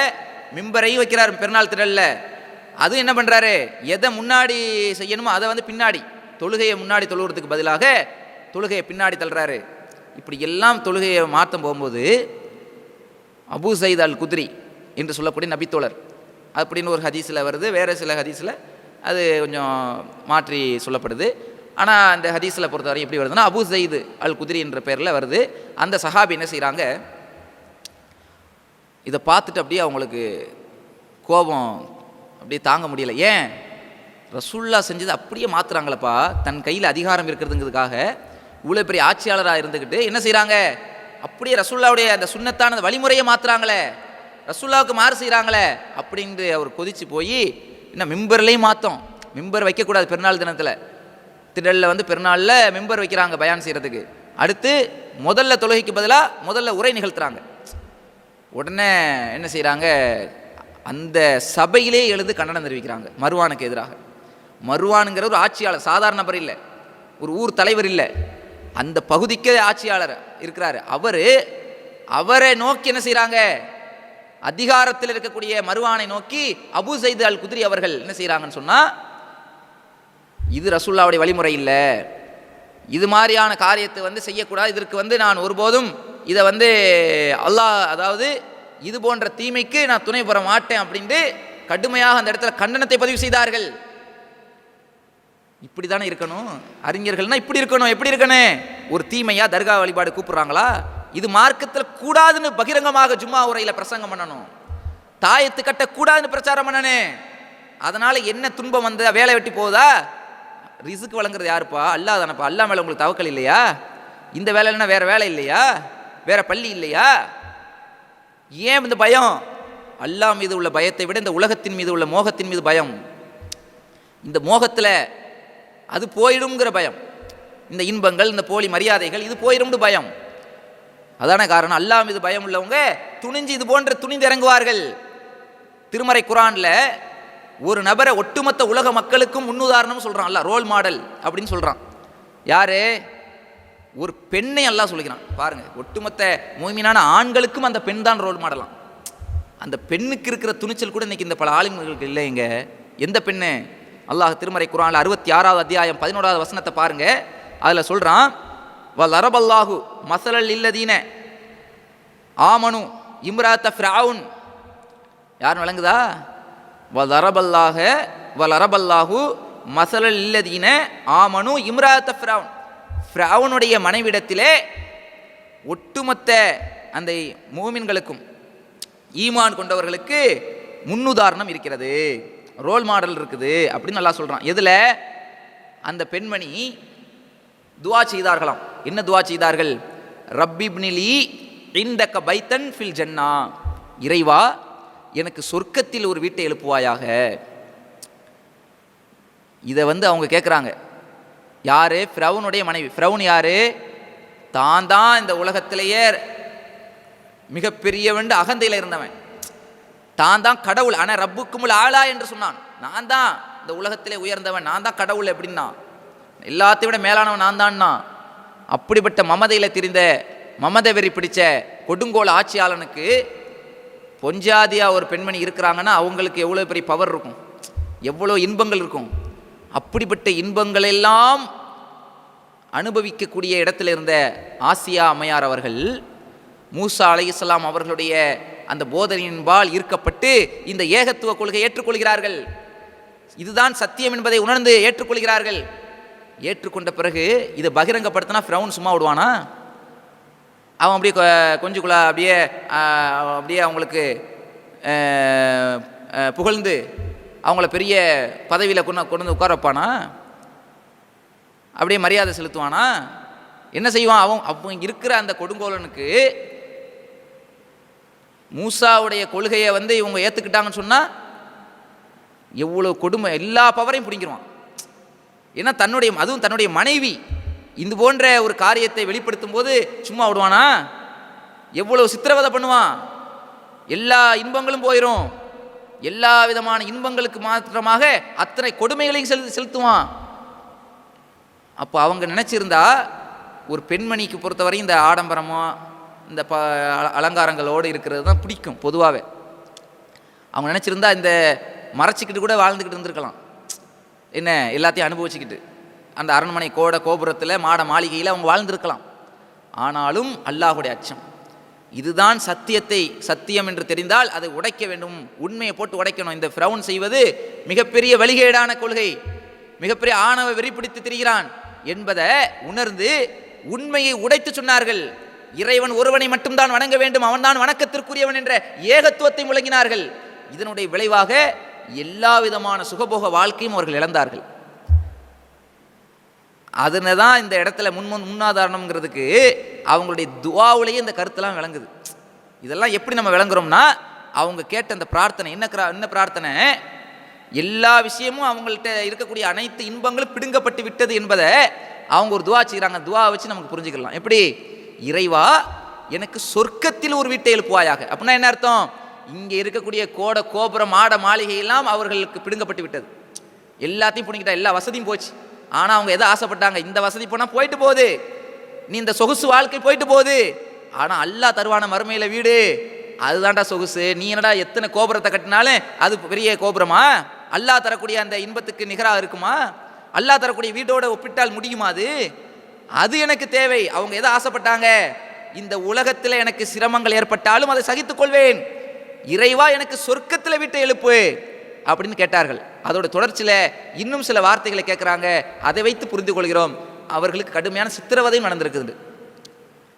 மிம்பரையும் வைக்கிறார் பெருநாள் திடலில். அதுவும் என்ன பண்ணுறாரு? எதை முன்னாடி செய்யணுமோ அதை வந்து பின்னாடி, தொழுகையை முன்னாடி தொழுகிறதுக்கு பதிலாக தொழுகையை பின்னாடி தள்ளுறாரு. இப்படி எல்லாம் தொழுகையை மாற்றம் போகும்போது அபூ சயீத் அல் குத்ரி என்று சொல்லக்கூடிய நபித்தோழர் அப்படின்னு ஒரு ஹதீஸில் வருது, வேறு சில ஹதீஸில் அது கொஞ்சம் மாற்றி சொல்லப்படுது. ஆனால் அந்த ஹதீஸில் பொறுத்தவரை எப்படி வருதுன்னா, அபூ சயீத் அல் குத்ரி என்ற பேரில் வருது. அந்த சஹாபி என்ன செய்கிறாங்க, இதை பார்த்துட்டு அப்படியே அவங்களுக்கு கோபம் அப்படியே தாங்க முடியலை. ஏன்? ரசூல்லா செஞ்சது அப்படியே மாற்றுறாங்களப்பா, தன் கையில் அதிகாரம் இருக்கிறதுங்கிறதுக்காக இவ்வளோ பெரிய ஆட்சியாளராக இருந்துக்கிட்டு என்ன செய்கிறாங்க, அப்படியே ரசூல்லாவுடைய அந்த சுன்னத்தான வழிமுறையை மாற்றுறாங்களே, ரசூல்லாவுக்கு மாறு செய்கிறாங்களே அப்படின்ட்டு அவர் கொதிச்சு போய், இன்னும் மிம்பர்லேயும் மாற்றோம், மிம்பர் வைக்கக்கூடாது பெருநாள் தினத்தில், திடலில் வந்து பெருநாளில் மிம்பர் வைக்கிறாங்க பயான் செய்கிறதுக்கு. அடுத்து முதல்ல தொழுகைக்கு பதிலாக முதல்ல உரை நிகழ்த்துறாங்க. உடனே என்ன செய்கிறாங்க, அந்த சபையிலே எழுந்து கண்டனம் தெரிவிக்கிறாங்க மருவானுக்கு எதிராக. மருவானுங்கிற ஒரு ஆட்சியாளர், சாதாரண நபர் இல்லை, ஒரு ஊர் தலைவர் இல்லை, அந்த பகுதிக்கே ஆட்சியாளர் இருக்கிறாரு. அவரை நோக்கி என்ன செய்கிறாங்க, அதிகாரத்தில் இருக்கக்கூடிய மருவானை நோக்கி அபூ சயீத் அல் குத்ரி அவர்கள் என்ன செய்கிறாங்கன்னு சொன்னால், இது ரசூல்லாவுடைய வழிமுறை இல்லை, இது மாதிரியான காரியத்தை வந்து செய்யக்கூடாது, இதற்கு வந்து நான் ஒருபோதும் இதை வந்து அல்லாஹ், அதாவது இது போன்ற தீமைக்கு நான் துணை பெற மாட்டேன் அப்படின்ட்டு கடுமையாக அந்த இடத்துல கண்டனத்தை பதிவு செய்தார்கள். இப்படி தானே இருக்கணும் அறிஞர்கள்னா, இப்படி இருக்கணும். எப்படி இருக்கணும்? ஒரு தீமையா தர்கா வழிபாடு கூப்பிடுறாங்களா, இது மார்க்கத்தில் கூடாதுன்னு பகிரங்கமாக ஜும்மா உரையில் பிரசங்கம் பண்ணணும், தாயத்து கட்ட கூடாதுன்னு பிரச்சாரம் பண்ணணும். அதனால என்ன துன்பம் வந்து வேலை வெட்டி போகுதா? ரிசுக்கு வழங்குறது யாருப்பா? அல்லாஹ் தானப்பா. அல்லாஹ் மேலே உங்களுக்கு தவக்கல் இல்லையா? இந்த வேலை இல்லைன்னா வேற வேலை இல்லையா? வேற பள்ளி இல்லையா? ஏன் இந்த பயம்? அல்லாஹ் மீது உள்ள பயத்தை விட இந்த உலகத்தின் மீது உள்ள மோகத்தின் மீது பயம். இந்த மோகத்தில் அது போயிடும்ங்கிற பயம், இந்த இன்பங்கள், இந்த போலி மரியாதைகள், இது போயிடும்னு பயம். அதான காரணம். அல்லாஹ் மீது பயம் உள்ளவங்க துணிஞ்சு இது போன்ற துணிந்து இறங்குவார்கள். திருமறை குரானில் ஒரு நபரை ஒட்டுமொத்த உலக மக்களுக்கும் முன்னுதாரணம் சொல்கிறான் அல்லாஹ், ரோல் மாடல் அப்படின்னு சொல்கிறான். யாரு? ஒரு பெண்ணை அல்லாஹ் சொல்கிறான். பாருங்க, ஒட்டுமொத்த மூமினான ஆண்களுக்கும் அந்த பெண் தான் ரோல் மாடலாம். அந்த பெண்ணுக்கு இருக்கிற துணிச்சல் கூட இன்னைக்கு இந்த பல ஆளுங்களுக்கு இல்லைங்க. எந்த பெண்ணு? அல்லாஹ் திருமறை குர்ஆனில் 66வது அத்தியாயம் 11வது வசனத்தை பாருங்க. அதில் சொல்கிறான், வலரபல்லாஹு மஸலல் இல்லதீன ஆமனு இம்ராத்த ஃபிரவுன். யாரும் விளங்குதா? வலரபல்லாஹு மஸலல் இல்லதீன ஆமனு இம்ராத்த ஃபிரவுன். ஃபிரவுனுடைய மனைவிடத்திலே ஒட்டுமொத்த அந்த மூமின்களுக்கும் ஈமான் கொண்டவர்களுக்கு முன்னுதாரணம் இருக்கிறது, ரோல் மாடல் இருக்குது அப்படின்னு நல்லா சொல்கிறான். எதில்? அந்த பெண்மணி துவா செய்தார்களாம். என்ன துவா செய்தார்கள்? ரப்பிப்னிலி இந்தக பைத்தன் ஃபில் ஜன்னா, இறைவா எனக்கு சொர்க்கத்தில் ஒரு வீட்டை எழுப்புவாயாக. இதை வந்து அவங்க கேட்குறாங்க. யாரு? ஃபிரவுனுடைய மனைவி. ஃபிரவுன் யாரு? தான் இந்த உலகத்திலேயே மிகப்பெரியவன் அகந்தையில் இருந்தவன், தான் கடவுள். ஆனால் ரப்புக்குமுல் ஆலா என்று சொன்னான். நான் தான் இந்த உலகத்திலே உயர்ந்தவன், நான் தான் கடவுள் எப்படின்னா, எல்லாத்தையும் விட மேலானவன் நான் தான்னா. அப்படிப்பட்ட மமதையில் திரிந்த, மமதை வெறி பிடிச்ச கொடுங்கோல் ஆட்சியாளனுக்கு பொஞ்சாதியாக ஒரு பெண்மணி இருக்கிறாங்கன்னா அவங்களுக்கு எவ்வளோ பெரிய பவர் இருக்கும், எவ்வளோ இன்பங்கள் இருக்கும். அப்படிப்பட்ட இன்பங்களெல்லாம் அனுபவிக்கக்கூடிய இடத்துல இருந்த ஆசியா அம்மையார் அவர்கள் மூசா அலைஹிஸ்ஸலாம் அவர்களுடைய அந்த போதனையின்பால் ஈர்க்கப்பட்டு இந்த ஏகத்துவ கொள்கையை ஏற்றுக்கொள்கிறார்கள். இதுதான் சத்தியம் என்பதை உணர்ந்து ஏற்றுக்கொள்கிறார்கள். ஏற்றுக்கொண்ட பிறகு இதை பகிரங்கப்படுத்தினா ஃபிரவுன் சும்மா விடுவானா? அவன் அப்படியே கொஞ்சம் அப்படியே அவங்களுக்கு புகழ்ந்து அவங்கள பெரிய பதவியில் கொண்டு வந்து உட்கார வைப்பானா? அப்படியே மரியாதை செலுத்துவானா? என்ன செய்வான்? அவன் இருக்கிற அந்த கொடுங்கோலனுக்கு மூசாவுடைய கொள்கையை இவங்க ஏற்றுக்கிட்டாங்கன்னு சொன்னால் எவ்வளோ கொடுமை, எல்லா பவரையும் பிடிங்கிருவான். ஏன்னா அதுவும் தன்னுடைய மனைவி இது போன்ற ஒரு காரியத்தை வெளிப்படுத்தும் போது சும்மா விடுவானா? எவ்வளவு சித்திரவதை பண்ணுவான். எல்லா இன்பங்களும் போயிடும். எல்லா விதமான இன்பங்களுக்கு மாத்திரமாக அத்தனை கொடுமைகளையும் செலுத்துவான். அப்போ அவங்க நினச்சிருந்தா ஒரு பெண்மணிக்கு பொறுத்தவரை இந்த ஆடம்பரமோ இந்த அலங்காரங்களோடு இருக்கிறது தான் பிடிக்கும் பொதுவாகவே. அவங்க நினச்சிருந்தா இந்த மறைச்சிக்கிட்டு கூட வாழ்ந்துக்கிட்டு இருந்திருக்கலாம். என்ன, எல்லாத்தையும் அனுபவிச்சுக்கிட்டு அந்த அரண்மனை கோபுரத்தில் மாட மாளிகையில் அவங்க வாழ்ந்திருக்கலாம். ஆனாலும் அல்லாஹுடைய அச்சம், இதுதான் சத்தியம் என்று தெரிந்தால் அதை உடைக்க வேண்டும், உண்மையை போட்டு உடைக்கணும். இந்த ஃபிரௌன் செய்வது மிகப்பெரிய வழிகேடான கொள்கை, மிகப்பெரிய ஆணவ வெறி பிடித்து திரிகிறான் என்பதை உணர்ந்து உண்மையை உடைத்து சொன்னார்கள். இறைவன் ஒருவனை மட்டும்தான் வணங்க வேண்டும், அவன்தான் வணக்கத்திற்குரியவன் என்ற ஏகத்துவத்தை முழங்கினார்கள். இதனுடைய விளைவாக எல்லா விதமான சுகபோக வாழ்க்கையும் அவர்கள் இழந்தார்கள். அதனை தான் இந்த இடத்துல முன்னாதாரணம்ங்கிறதுக்கு அவங்களுடைய துஆவுலேயே இந்த கருத்தெல்லாம் விளங்குது. இதெல்லாம் எப்படி நம்ம விளங்குறோம்னா, அவங்க கேட்ட அந்த பிரார்த்தனை என்ன பிரார்த்தனை? எல்லா விஷயமும் அவங்கள்ட்ட இருக்கக்கூடிய அனைத்து இன்பங்களும் பிடுங்கப்பட்டு விட்டது என்பதை அவங்க ஒரு துஆ செய்கிறாங்க. துஆ வச்சு நமக்கு புரிஞ்சுக்கலாம். எப்படி? இறைவா, எனக்கு சொர்க்கத்தில் ஒரு வீட்டை எழுப்புவாயாக. அப்படின்னா என்ன அர்த்தம்? இங்கே இருக்கக்கூடிய கோபுரம் மாட மாளிகையெல்லாம் அவர்களுக்கு பிடுங்கப்பட்டு விட்டது. எல்லாத்தையும் பிடிங்கிட்டா, எல்லா வசதியும் போச்சு. ஆனால் அவங்க எதை ஆசைப்பட்டாங்க? இந்த வசதி போனால் போயிட்டு போகுது, நீ இந்த சொகுசு வாழ்க்கை போயிட்டு போகுது. ஆனால் அல்லாஹ் தருவான மறுமையில் வீடு, அதுதான்டா சொகுசு. நீ என்னடா எத்தனை கோபுரத்தை கட்டினாலும் அது பெரிய கோபுரமா? அல்லாஹ் தரக்கூடிய அந்த இன்பத்துக்கு நிகராக இருக்குமா? அல்லாஹ் தரக்கூடிய வீட்டோட ஒப்பிட்டால் முடியுமா? அது எனக்கு தேவை. அவங்க எதை ஆசைப்பட்டாங்க? இந்த உலகத்தில் எனக்கு சிரமங்கள் ஏற்பட்டாலும் அதை சகித்துக் கொள்வேன், இறைவா எனக்கு சொர்க்கத்தில் வீட்டை எழுப்பு அப்படின்னு கேட்டார்கள். அதோட தொடர்ச்சியில் இன்னும் சில வார்த்தைகளை கேட்குறாங்க. அதை வைத்து புரிந்து கொள்கிறோம் அவர்களுக்கு கடுமையான சித்திரவதையும் நடந்திருக்குது.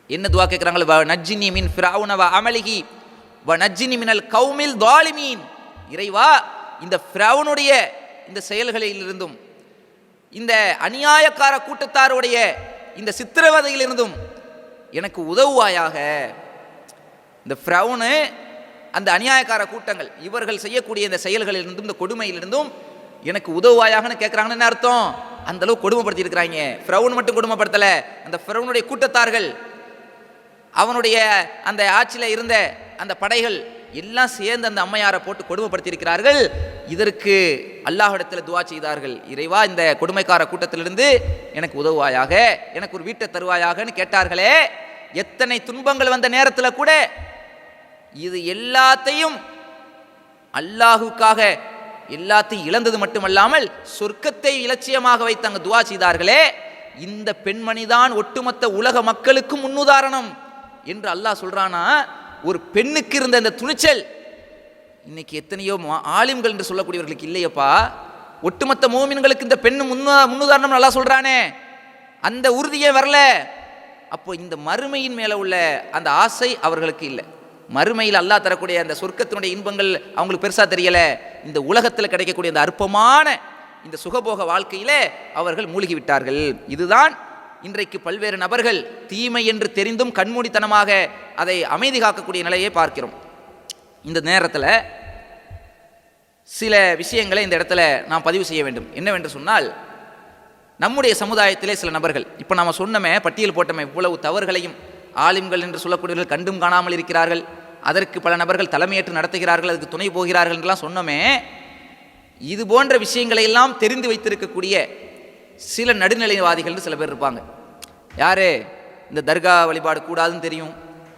என்ன துவா கேட்குறாங்க? வ நஜ்ஜினி மின் ஃபிரௌன வ அமலிஹி வ நஜ்ஜினி மினல் கௌமில் ஸாலிமீன். இறைவா, இந்த ஃபிரௌனுடைய இந்த செயல்களிலிருந்தும் இந்த அநியாயக்கார கூட்டத்தாருடைய இந்த சித்திரவதையிலிருந்தும் எனக்கு உதவுவாயாக. இந்த ஃபிரௌனு, அந்த அநியாயக்கார கூட்டங்கள், இவர்கள் செய்யக்கூடிய இந்த செயல்களிலிருந்தும் இந்த கொடுமையிலிருந்தும் எனக்கு உதவுவாயாகன்னு கேட்குறாங்கன்னு என்ன அர்த்தம்? அந்த அளவு கொடுமைப்படுத்தி இருக்கிறாங்க. ஃபிரௌன் மட்டும் கொடுமைப்படுத்தல, அந்த ஃபிரௌனுடைய கூட்டத்தார்கள், அவனுடைய அந்த ஆட்சியில் இருந்த அந்த படைகள் எல்லாம் சேர்ந்து அந்த அம்மையாரை போட்டு கொடுமைப்படுத்தி இருக்கிறார்கள். இதற்கு அல்லாஹ்விடத்தில் துஆ செய்தார்கள். இறைவா, இந்த கொடுமைக்கார கூட்டத்திலிருந்து எனக்கு உதவுவாயாக, எனக்கு ஒரு வீட்டை தருவாயாகன்னு கேட்டார்களே. எத்தனை துன்பங்கள் வந்த நேரத்தில் கூட இது எல்லாத்தையும் அல்லாஹுக்காக எல்லாத்தையும் இழந்தது மட்டுமல்லாமல் சொர்க்கத்தை இலட்சியமாக வைத்து அங்கு துஆ செய்தார்களே. இந்த பெண்மணிதான் ஒட்டுமொத்த உலக மக்களுக்கும் முன்னுதாரணம் என்று அல்லாஹ் சொல்றானா. ஒரு பெண்ணுக்கு இருந்த அந்த துணிச்சல் இன்னைக்கு எத்தனையோ ஆலிம்கள் என்று சொல்லக்கூடியவர்களுக்கு இல்லையப்பா. ஒட்டுமொத்த மோமின்களுக்கு இந்த பெண்ணு முன்னுதாரணம் அல்லாஹ் சொல்றானே, அந்த உறுதியே வரல. அப்போ இந்த மறுமையின் மேலே உள்ள அந்த ஆசை அவர்களுக்கு இல்லை. மறுமையில் அல்லாஹ் தரக்கூடிய அந்த சொர்க்கத்தினுடைய இன்பங்கள் அவங்களுக்கு பெருசாக தெரியலை. இந்த உலகத்தில் கிடைக்கக்கூடிய அந்த அற்பமான இந்த சுகபோக வாழ்க்கையிலே அவர்கள் மூழ்கி விட்டார்கள். இதுதான் இன்றைக்கு பல்வேறு நபர்கள் தீமை என்று தெரிந்தும் கண்மூடித்தனமாக அதை அமைதி காக்கக்கூடிய நிலையை பார்க்கிறோம். இந்த நேரத்தில் சில விஷயங்களை இந்த இடத்துல நாம் பதிவு செய்ய வேண்டும். என்னவென்று சொன்னால், நம்முடைய சமுதாயத்திலே சில நபர்கள், இப்போ நாம் சொன்னமே, பட்டியல் போட்டமே, இவ்வளவு தவறுகளையும் ஆலிம்கள் என்று சொல்லக்கூடியவர்கள் கண்டும் காணாமல் இருக்கிறார்கள். அதற்கு பல நபர்கள் தலைமையேற்று நடத்துகிறார்கள், அதுக்கு துணை போகிறார்கள் என்றெல்லாம் சொன்னோமே. இது போன்ற விஷயங்களை எல்லாம் தெரிந்து வைத்திருக்கக்கூடிய சில நடுநிலைவாதிகள் சில பேர் இருப்பாங்க. யாரு? இந்த தர்கா வழிபாடு கூடாதுன்னு தெரியும்,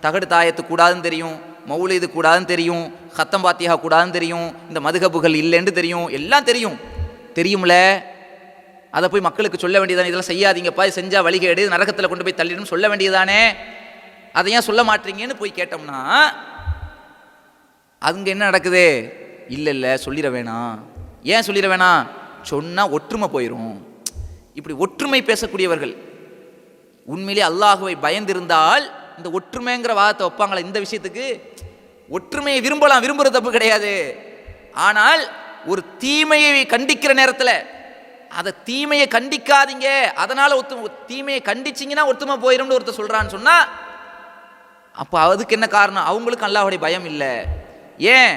தகடு தாயத்து கூடாதுன்னு தெரியும், மௌலிது கூடாதுன்னு தெரியும், ஹத்தம் பாத்தியா கூடாதுன்னு தெரியும், இந்த மதுகபுகள் இல்லைன்னு தெரியும், எல்லாம் தெரியும்ல. அதை போய் மக்களுக்கு சொல்ல வேண்டியதானே, இதெல்லாம் செய்யாதீங்கப்பா, செஞ்சால் வழிகேடு, நரகத்தில் கொண்டு போய் தள்ளிடும் சொல்ல வேண்டியதானே. அதை ஏன் சொல்ல மாட்டீங்கன்னு போய் கேட்டோம்னா அங்கே என்ன நடக்குது? இல்லை சொல்லிட வேணாம். ஏன் சொல்லிட வேணாம்? சொன்னால் ஒற்றுமை போயிடும். இப்படி ஒற்றுமை பேசக்கூடியவர்கள் உண்மையிலே அல்லாஹுவை பயந்திருந்தால் இந்த ஒற்றுமைங்கிற வாதத்தை வைப்பாங்களா? இந்த விஷயத்துக்கு ஒற்றுமையை விரும்புறது தப்பு கிடையாது. ஆனால் ஒரு தீமையை கண்டிக்கிற நேரத்தில் அதை தீமையை கண்டிக்காதீங்க, அதனால தீமையை கண்டிச்சிங்கன்னா ஒத்துமை போயிடும்னு ஒருத்தர் சொல்றான்னு சொன்னா, அப்போ அதுக்கு என்ன காரணம்? அவங்களுக்கு அல்லாஹ்வுடைய பயம் இல்லை. ஏன்?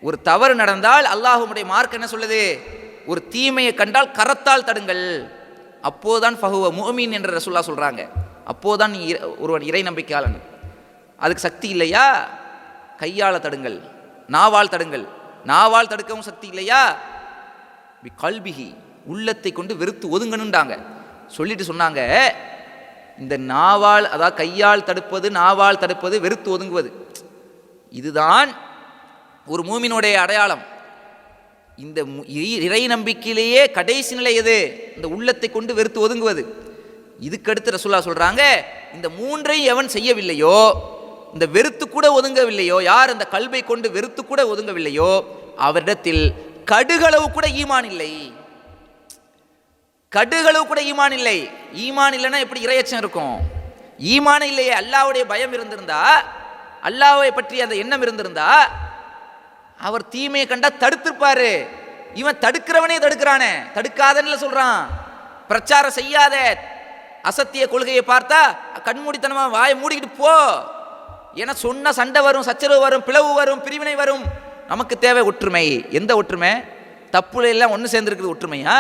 ஒரு தவறு நடந்தால் அல்லாஹ்வுடைய மார்க்கம் என்ன சொல்லுது? ஒரு தீமையை கண்டால் கரத்தால் தடுங்கள், அப்போதான் ஃபஹுவ முஃமின் என்ற ரசூலுல்லாஹ் சொல்றாங்க. அப்போதான் நீ ஒருவன் இறை நம்பிக்கையாளன். அதுக்கு சக்தி இல்லையா? கையால் தடுங்கள், நாவால் தடுங்கள். நாவால் தடுக்கவும் சக்தி இல்லையா? பி கல்பிஹி, உள்ளத்தை கொண்டு வெறுத்து ஒதுங்கணுண்டாங்க. சொல்லிட்டு சொன்னாங்க, இந்த நாவால், அதாவது கையால் தடுப்பது, நாவால் தடுப்பது, வெறுத்து ஒதுங்குவது, இதுதான் ஒரு மூமினுடைய அடையாளம். இந்த இறை நம்பிக்கையிலேயே கடைசி நிலை எது? இந்த உள்ளத்தை கொண்டு வெறுத்து ஒதுங்குவது. இதுக்கடுத்து ரசூலுல்லாஹ் சொல்றாங்க, இந்த மூன்றையும் எவன் செய்யவில்லையோ, இந்த வெறுத்து கூட ஒதுங்கவில்லையோ, யார் அந்த கல்வை கொண்டு வெறுத்து கூட ஒதுங்கவில்லையோ, அவரிடத்தில் கடுகளவு கூட ஈமான் இல்லை. கடுகளவு கூட ஈமான் இல்லை. ஈமான் இல்லைன்னா எப்படி இறையச்சம் இருக்கும்? ஈமான் இல்லையே. அல்லாஹ்வுடைய பயம் இருந்திருந்தா, அல்லாஹ்வை பற்றி அந்த எண்ணம் இருந்திருந்தா, அவர் தீமையை கண்டா தடுத்திருப்பாரு. இவன் தடுக்கிறவனே தடுக்கிறானே, தடுக்காதன்னு சொல்றான். பிரச்சாரம் செய்யாத அசத்திய கொள்கையை பார்த்தா கண்மூடித்தனமா வாயை மூடிக்கிட்டு போ. ஏன்னா சொன்ன சண்டை வரும், சச்சரவு வரும், பிளவு வரும், பிரிவினை வரும். நமக்கு தேவை ஒற்றுமை. எந்த ஒற்றுமை? தப்புல எல்லாம் ஒன்று சேர்ந்திருக்கிறது ஒற்றுமையா?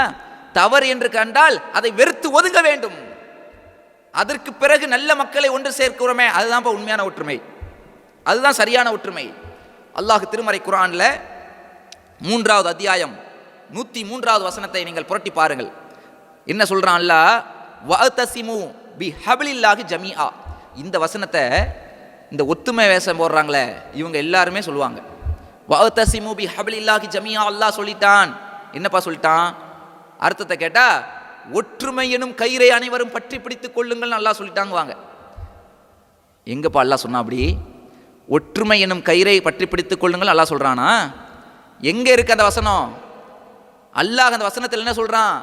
தவறு என்று கண்டால் அதை வெறுத்து ஒதுங்க வேண்டும். அதற்கு பிறகு நல்ல மக்களை ஒன்று சேர்க்கிறோமே, அதுதான் உண்மையான ஒற்றுமை, அதுதான் சரியான ஒற்றுமை. அல்லாஹ் திருமறை குர்ஆன்ல 3வது அத்தியாயம் 103வது வசனத்தை நீங்கள் புரட்டி பாருங்கள். என்ன சொல்றான் அல்லாஹ்? வஅதஸிமு பிஹப்லில்லாஹி ஜமீஆ. இந்த வசனத்தை இந்த ஒத்துமை வேஷம் போடுறாங்களே இவங்க எல்லாருமே சொல்லுவாங்க. வஅதஸிமு பிஹப்லில்லாஹி ஜமீஆ. அல்லாஹ் சொல்லிட்டான். என்னப்பா சொல்லிட்டான்? அர்த்தத்தை கேட்டா, ஒற்றுமை எனும் கயிறை அனைவரும் பற்றி பிடித்துக் கொள்ளுங்கள் அல்லாஹ் சொல்லிட்டாங்க. வாங்க, எங்கப்பா அல்லாஹ் சொன்னா அப்படி? ஒற்றுமை எனும் கயிறை பற்றி பிடித்துக் கொள்ளுங்கள் அல்லாஹ் சொல்றானா? எங்க இருக்கு அந்த வசனம்? அல்லாஹ் அந்த வசனத்தில் என்ன சொல்றான்?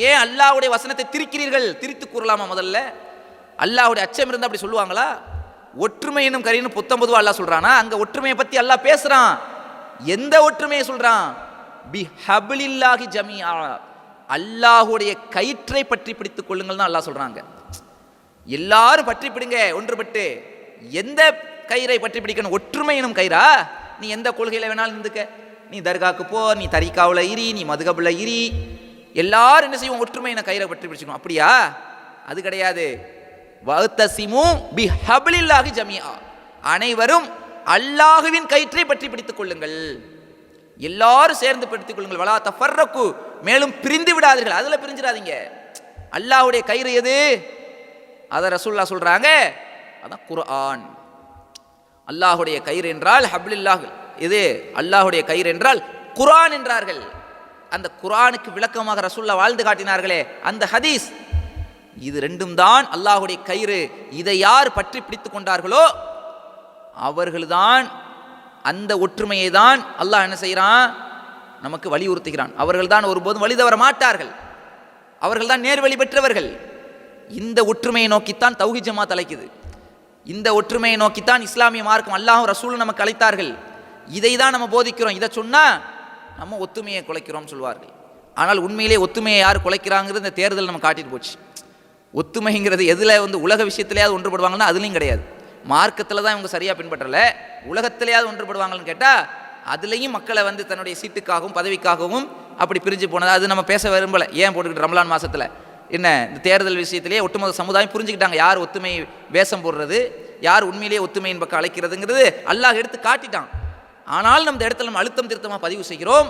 ஏன் அல்லாஹ்வுடைய வசனத்தை திரிக்கிறீர்கள்? திரித்து கூறலாமா? முதல்ல அல்லாஹ்வுடைய அச்சம் இருந்தா அப்படி சொல்லுவாங்களா? ஒற்றுமை எனும் கயிறுன்னு 19 அல்லாஹ் சொல்றானா? அங்க ஒற்றுமையை பத்தி அல்லாஹ் பேசுறான். எந்த ஒற்றுமையை சொல்றான்? பி ஹப்லில்லாஹி ஜமீஆ. அல்லாஹ்வுடைய கயிற்றை பற்றி பிடித்துக் கொள்ளுங்கள் தான் அல்லாஹ் சொல்றாங்க. எல்லாரும் பற்றி பிடிங்க ஒன்றுபட்டு. எந்த கயிறை பற்றி பிடிக்கணும்? ஒற்றுமை எனும் கயிறா? நீ எந்த கொள்கையில வேணாலும் இருந்துக்க, நீ தர்காக்கு போ, நீ தரிகாவில் இரி, நீ மதுகபுல இரி, எல்லாரும் என்ன செய்வோம்? ஒற்றுமை என கயிறை பற்றி பிடிச்சிக்கணும். அப்படியா? அது கிடையாது. வஅதஸிமு பிஹப்லில்லாஹி ஜமீஆ. அனைவரும் அல்லாஹ்வின் கயிற்றை பற்றி பிடித்துக் கொள்ளுங்கள், எல்லாரும் சேர்ந்து பிடித்துக் கொள்ளுங்கள். வலா தஃபர்ரகு, மேலும் பிரிந்து விடாதீர்கள். அதுல பிரிஞ்சிடாதீங்க. அல்லாஹ்வுடைய கயிறு எது? அத ரசூலுல்லாஹ் சொல்றாங்க, அதான் குர்ஆன். அல்லாஹ்வுடைய கயிறு என்றால் ஹப்லில்லாஹ். இது அல்லாஹ்வுடைய கயிறு என்றால் குர்ஆன் என்றார்கள். அந்த குர்ஆனுக்கு விளக்கமாக ரசூலுல்லாஹ் வாழ்ந்து காட்டினார்களே அந்த ஹதீஸ், இது ரெண்டும் தான் அல்லாஹ்வுடைய கயிறு. இதை யார் பற்றி பிடித்துக் கொண்டார்களோ அவர்கள்தான், அந்த ஒற்றுமையை தான் அல்லாஹ் என்ன செய்கிறான்? நமக்கு வலியுறுத்துகிறான். அவர்கள் தான் ஒருபோதும் வழி தவற மாட்டார்கள், அவர்கள் தான் நேர்வழி பெற்றவர்கள். இந்த ஒற்றுமையை நோக்கித்தான் தௌஹீத் ஜமாத் அழைக்குது. இந்த ஒற்றுமையை நோக்கித்தான் இஸ்லாமிய மார்க்கம் அல்லாஹ்வும் ரசூலும் நமக்கு அழைத்தார்கள். இதை தான் நம்ம போதிக்கிறோம். இதை சொன்னா நம்ம ஒத்துமையை குலைக்கிறோம் சொல்வார்கள். ஆனால் உண்மையிலே ஒத்துமையை யார் குலைக்கிறாங்கிறது இந்த தேர்தல் நம்ம காட்டிட்டு போச்சு. ஒத்துமைங்கிறது எதுல உலக விஷயத்திலேயாவது ஒன்றுபடுவாங்கன்னா அதுலையும் கிடையாது. மார்க்கத்தில் தான் இவங்க சரியாக பின்பற்றலை, உலகத்திலேயாவது ஒன்றுபடுவாங்கன்னு கேட்டால் அதுலேயும் மக்களை தன்னுடைய சீட்டுக்காகவும் பதவிக்காகவும் அப்படி பிரிஞ்சு போனது. அது நம்ம பேச விரும்பலை. ஏன் போட்டுக்கிட்டு ரமலான் மாதத்தில் என்ன இந்த தேர்தல் விஷயத்திலேயே ஒட்டுமொத்த சமுதாயம் புரிஞ்சுக்கிட்டாங்க யார் ஒத்துமை வேஷம் போடுறது, யார் உண்மையிலேயே ஒத்துமையின் பக்கம் அழைக்கிறதுங்கிறது அல்லாஹ் எடுத்து காட்டிட்டான். ஆனால் நம்ம இடத்துல நம்ம அழுத்தம் திருத்தமாக பதிவு செய்கிறோம்.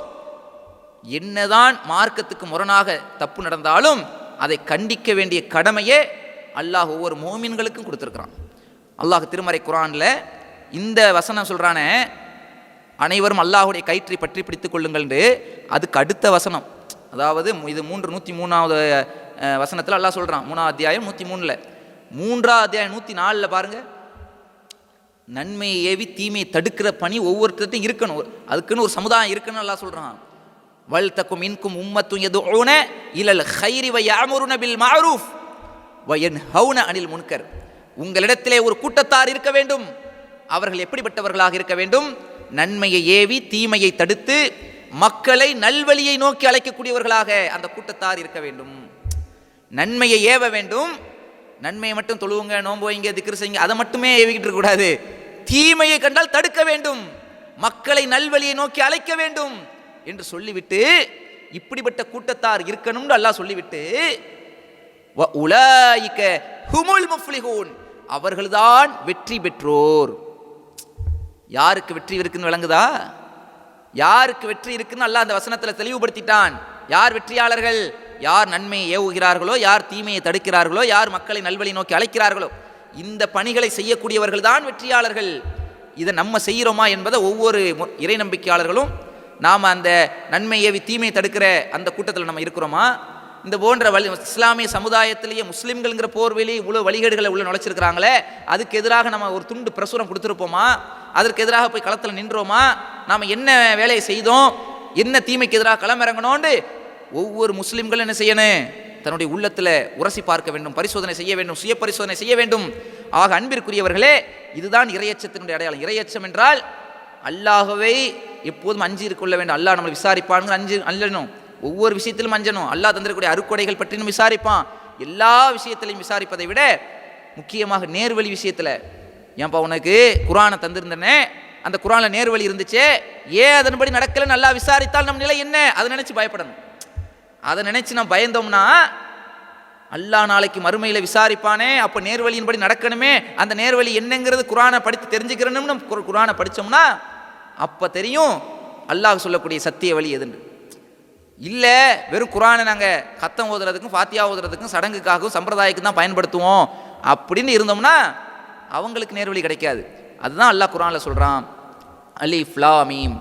என்னதான் மார்க்கத்துக்கு முரணாக தப்பு நடந்தாலும் அதை கண்டிக்க வேண்டிய கடமையே அல்லாஹ் ஒவ்வொரு மோமின்களுக்கும் கொடுத்துருக்கிறான். அல்லாஹ் திருமறை குர்ஆன்ல இந்த வசனம் சொல்றானே, அனைவரும் அல்லாஹ்வுடைய கயிற்றை பற்றி பிடித்துக் கொள்ளுங்கள். அதுக்கு அடுத்த வசனம், அதாவது இது 103வது வசனத்தில் அல்லாஹ் சொல்றான். 3வது அத்தியாயம் 103ல், 3வது அத்தியாயம் 104ல் பாருங்க, நன்மையை ஏவி தீமையை தடுக்கிற பணி ஒவ்வொருத்தருக்கும் இருக்கணும், அதுக்குன்னு ஒரு சமுதாயம் இருக்குன்னு அல்லாஹ் சொல்றான். வல் தக்கும் மின்கும் உம்மத்துன் யதுஊன இலல் கைரி வ யஅமுருன பில் மஅரூஃப் வ யன்ஹவுன அனில் முன்கர். உங்களிடத்திலே ஒரு கூட்டத்தார் இருக்க வேண்டும். அவர்கள் எப்படிப்பட்டவர்களாக இருக்க வேண்டும்? நன்மையை ஏவி தீமையை தடுத்து மக்களை நல்வழியை நோக்கி அழைக்கக்கூடியவர்களாக அந்த கூட்டத்தார் இருக்க வேண்டும். நன்மையை ஏவ வேண்டும். நன்மையை மட்டும் தொழுவுங்க, நோன்பு வைங்க, திக்ர் செய்யுங்க, அதை மட்டுமே ஏவிக்கிட்டு இருக்கக்கூடாது. தீமையை கண்டால் தடுக்க வேண்டும், மக்களை நல்வழியை நோக்கி அழைக்க வேண்டும் என்று சொல்லிவிட்டு, இப்படிப்பட்ட கூட்டத்தார் இருக்கணும்னு அல்லாஹ் சொல்லிவிட்டு, உலாயிக ஹுமுல் முஃப்லிஹூன், அவர்கள்தான் வெற்றி பெற்றோர். யாருக்கு வெற்றி இருக்குன்னு விளங்குதா? யாருக்கு வெற்றி இருக்குன்னு அல்லாஹ் அந்த வசனத்தில் தெளிவுபடுத்திட்டான். யார் வெற்றியாளர்கள்? யார் நன்மையை ஏவுகிறார்களோ, யார் தீமையை தடுக்கிறார்களோ, யார் மக்களை நல்வழி நோக்கி அழைக்கிறார்களோ, இந்த பணிகளை செய்யக்கூடியவர்கள் தான் வெற்றியாளர்கள். இதை நம்ம செய்கிறோமா என்பதை ஒவ்வொரு இறை நம்பிக்கையாளர்களும் நாம் அந்த நன்மை ஏவி தீமையை தடுக்கிற அந்த கூட்டத்தில் நம்ம இருக்கிறோமா? இந்த போன்ற இஸ்லாமிய சமுதாயத்திலேயே முஸ்லீம்கள்ங்கிற போர்வெளி இவ்வளோ வழிகேடுகளை உள்ள நுழைச்சிருக்கிறாங்களே, அதுக்கு எதிராக நம்ம ஒரு துண்டு பிரசுரம் கொடுத்துருப்போமா? அதற்கு எதிராக போய் களத்தில் நின்றோமா? நாம் என்ன வேலையை செய்தோம், என்ன தீமைக்கு எதிராக களமிறங்கணும்னு ஒவ்வொரு முஸ்லீம்களும் என்ன செய்யணும்? தன்னுடைய உள்ளத்தில் உரசி பார்க்க வேண்டும், பரிசோதனை செய்ய வேண்டும், சுய பரிசோதனை செய்ய வேண்டும். ஆக அன்பிற்குரியவர்களே, இதுதான் இறையச்சத்தினுடைய அடையாளம். இறையச்சம் என்றால் அல்லாஹ்வை எப்போதும் அஞ்சி கொள்ள வேண்டும். அல்லாஹ் நம்மளை விசாரிப்பான்னு அஞ்சணும். ஒவ்வொரு விஷயத்திலும் அஞ்சணும். அல்லாஹ் தந்திருக்கக்கூடிய அருக்கொடைகள் பற்றியும் விசாரிப்பான். எல்லா விஷயத்திலையும் விசாரிப்பதை விட முக்கியமாக நேர்வழி விஷயத்தில், ஏன்பா உனக்கு குரானை தந்திருந்தனே, அந்த குரானில் நேர்வழி இருந்துச்சே, ஏன் அதன்படி நடக்கலைன்னு நல்லா விசாரித்தால் நம் நிலை என்ன? அதை நினச்சி பயப்படணும். அதை நினச்சி நான் பயந்தோம்னா அல்லாஹ் நாளைக்கு மறுமையில் விசாரிப்பானே, அப்போ நேர்வழியின்படி நடக்கணுமே, அந்த நேர்வழி என்னங்கிறது குரானை படித்து தெரிஞ்சுக்கிறணும்னு குரானை படித்தோம்னா அப்போ தெரியும் அல்லாஹ் சொல்லக்கூடிய சத்திய வழி எதுன்னு. இல்லை வெறும் குரானை நாங்கள் கத்தம் ஓதுறதுக்கும் ஃபாத்தியா ஓதுறதுக்கும் சடங்குக்காகவும் சம்பிரதாயத்துக்கு தான் பயன்படுத்துவோம் அப்படின்னு இருந்தோம்னா அவங்களுக்கு நேர்வழி கிடைக்காது. அதுதான் அல்லாஹ் குரானில் சொல்கிறான், அலிஃப் லாம் மீம்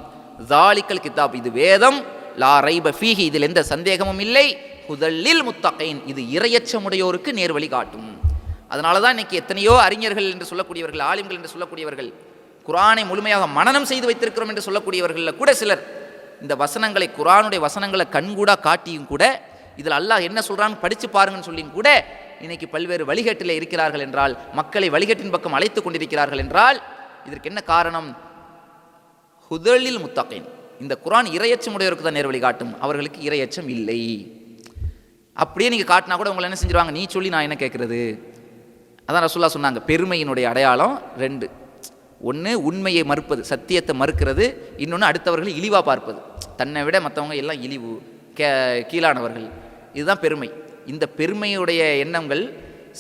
ஸாலிகல் கிதாப், இது வேதம், லா ரைப ஃபீஹி, இதில் எந்த சந்தேகமும் இல்லை, ஹுதல்லில் முத்தகைன், இது இறையச்சமுடையோருக்கு நேர்வழி காட்டும். அதனால தான் இன்னைக்கு எத்தனையோ அறிஞர்கள் என்று சொல்லக்கூடியவர்கள், ஆலிம்கள் என்று சொல்லக்கூடியவர்கள், குரானை முழுமையாக மனனம் செய்து வைத்திருக்கிறோம் என்று சொல்லக்கூடியவர்களில் கூட சிலர் இந்த வசனங்களை, குரானுடைய வசனங்களை கண்கூடா காட்டியும் கூட இதில் அல்லாஹ் என்ன சொல்கிறான்னு படித்து பாருங்கன்னு சொல்லியும் கூட இன்னைக்கு பல்வேறு வழிகேட்டில் இருக்கிறார்கள் என்றால், மக்களை வழிகேட்டின் பக்கம் அழைத்து கொண்டிருக்கிறார்கள் என்றால் இதற்கு என்ன காரணம்? ஹுதலில் முத்தகைன், இந்த குரான் இறையச்சம் உடையவருக்கு தான் நேர்வழி காட்டும், அவர்களுக்கு இறையச்சம் இல்லை. அப்படியே நீங்கள் காட்டினா கூட உங்களை என்ன செஞ்சிருவாங்க? நீ சொல்லி நான் என்ன கேட்குறது? அதான் ரசூலுல்லாஹ் சொன்னாங்க, பெருமையினுடைய அடையாளம் ரெண்டு. ஒன்று உண்மையை மறுப்பது, சத்தியத்தை மறுக்கிறது. இன்னொன்று அடுத்தவர்களை இழிவாக பார்ப்பது, தன்னை விட மற்றவங்க எல்லாம் இழிவு, கீழானவர்கள். இதுதான் பெருமை. இந்த பெருமையுடைய எண்ணங்கள்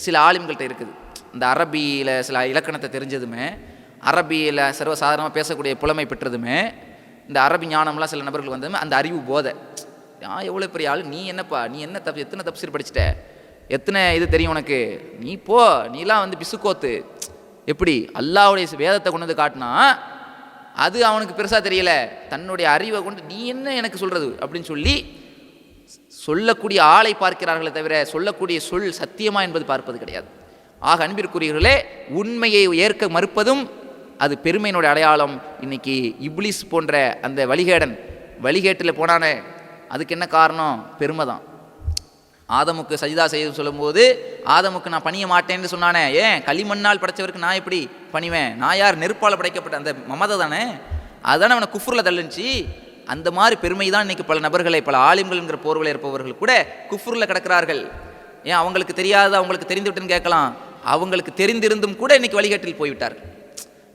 சில ஆலிம்கள்கிட்ட இருக்குது. இந்த அரபியில் சில இலக்கணத்தை தெரிஞ்சதுமே, அரபியில் சர்வசாதாரணமாக பேசக்கூடிய புலமை பெற்றதுமே, இந்த அரபி ஞானம்லாம் சில நபர்கள் வந்ததுமே அந்த அறிவு போதை, எவ்வளோ பெரிய ஆள் நீ, என்னப்பா நீ என்ன எத்தனை தப்சீர் படிச்சுட்ட, எத்தனை இது தெரியும் உனக்கு, நீ போ, நீலாம் வந்து பிசுக்கோத்து. எப்படி அல்லாஹ்வுடைய வேதத்தை கொண்டு வந்து காட்டினா அது அவனுக்கு பெருசாக தெரியல, தன்னுடைய அறிவை கொண்டு நீ என்ன எனக்கு சொல்கிறது அப்படின்னு சொல்லி சொல்லக்கூடிய ஆளை பார்க்கிறார்களே தவிர சொல்லக்கூடிய சொல் சத்தியமா என்பது பார்ப்பது கிடையாது. ஆக அன்பிற்குரியவர்களே, உண்மையை ஏற்க மறுப்பதும் அது பெருமையினுடைய அடையாளம். இன்னைக்கு இப்லீஸ் போன்ற அந்த வழிகேட்டில் போனானே, அதுக்கு என்ன காரணம்? பெருமை தான். ஆதமுக்கு சஜிதா செய்து சொல்லும்போது ஆதமுக்கு நான் பணிய மாட்டேன்னு சொன்னானே, ஏன் களிமண்ணால் படைச்சவருக்கு நான் எப்படி பணிவேன்? நான் யார்? நெருப்பால் படைக்கப்பட்ட அந்த மமதை தானே, அதுதானே அவனை குஃப்ரில் தள்ளுச்சு. அந்த மாதிரி பெருமை தான் இன்றைக்கி பல நபர்களை, பல ஆலிம்கள்ங்கிற போர்வில் இருப்பவர்கள் கூட குஃப்ரில் கிடக்கிறார்கள். ஏன் அவங்களுக்கு தெரியாத, அவங்களுக்கு தெரிந்து விட்டுன்னு கேட்கலாம், அவங்களுக்கு தெரிந்திருந்தும் கூட இன்றைக்கி வழிகாட்டில் போய்விட்டார்கள்.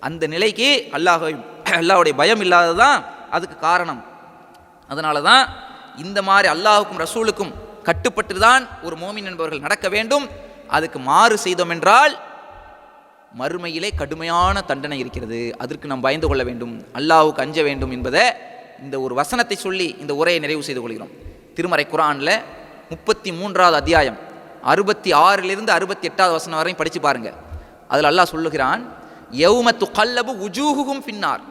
அந்த நிலைக்கு அல்லாஹ்வுடைய பயம் இல்லாததான் அதுக்கு காரணம். அதனால தான் இந்த மாதிரி அல்லாஹுக்கும் ரசூலுக்கும் கட்டுப்பட்டு தான் ஒரு மோமின் என்பவர்கள் நடக்க வேண்டும். அதுக்கு மாறு செய்தோம் என்றால் மறுமையிலே கடுமையான தண்டனை இருக்கிறது. அதற்கு நாம் பயந்து கொள்ள வேண்டும், அல்லாஹ்வுக்கு அஞ்ச வேண்டும் என்பதை இந்த ஒரு வசனத்தை சொல்லி இந்த உரையை நிறைவு செய்து கொள்கிறோம். திருமறை குர்ஆனில் 33வது அத்தியாயம் 66லிருந்து 68வது வசனம் வரையும் படித்து பாருங்கள். அதில் அல்லாஹ் சொல்லுகிறான், யௌம துகல்லபு வுஜூஹுஹும் ஃபின்னார்,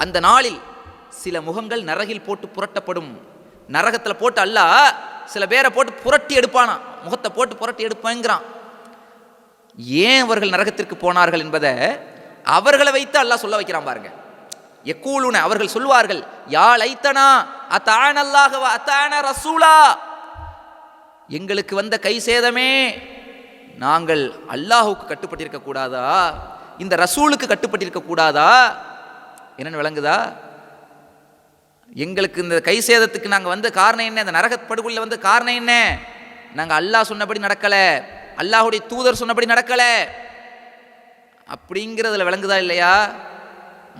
அந்த நாளில் சில முகங்கள் நரகில் போட்டு புரட்டப்படும். நரகத்தில் போட்டு அல்லாஹ் சில பேரை போட்டு புரட்டி எடுப்பானா, முகத்தை போட்டு புரட்டி எடுப்பாங்கிறான். ஏன் அவர்கள் நரகத்திற்கு போனார்கள் என்பதை அவர்களை வைத்து அல்லாஹ் சொல்ல வைக்கிறான் பாருங்க. யக்கூலுன, அவர்கள் சொல்வார்கள், யா லைத்தனா அதான அல்லாஹ் வ அதான ரசூலா, எங்களுக்கு வந்த கை சேதமே, நாங்கள் அல்லாஹுக்கு கட்டுப்பட்டிருக்க கூடாதா, இந்த ரசூலுக்கு கட்டுப்பட்டிருக்க கூடாதா? என்னன்னு விளங்குதா? எங்களுக்கு இந்த கை சேதத்துக்கு நாங்கள் வந்த காரணம் என்ன, இந்த நரக படுகொலில் வந்து காரணம் என்ன, நாங்கள் அல்லாஹ் சொன்னபடி நடக்கலை, அல்லாஹுடைய தூதர் சொன்னபடி நடக்கலை அப்படிங்கிறதுல விளங்குதா இல்லையா?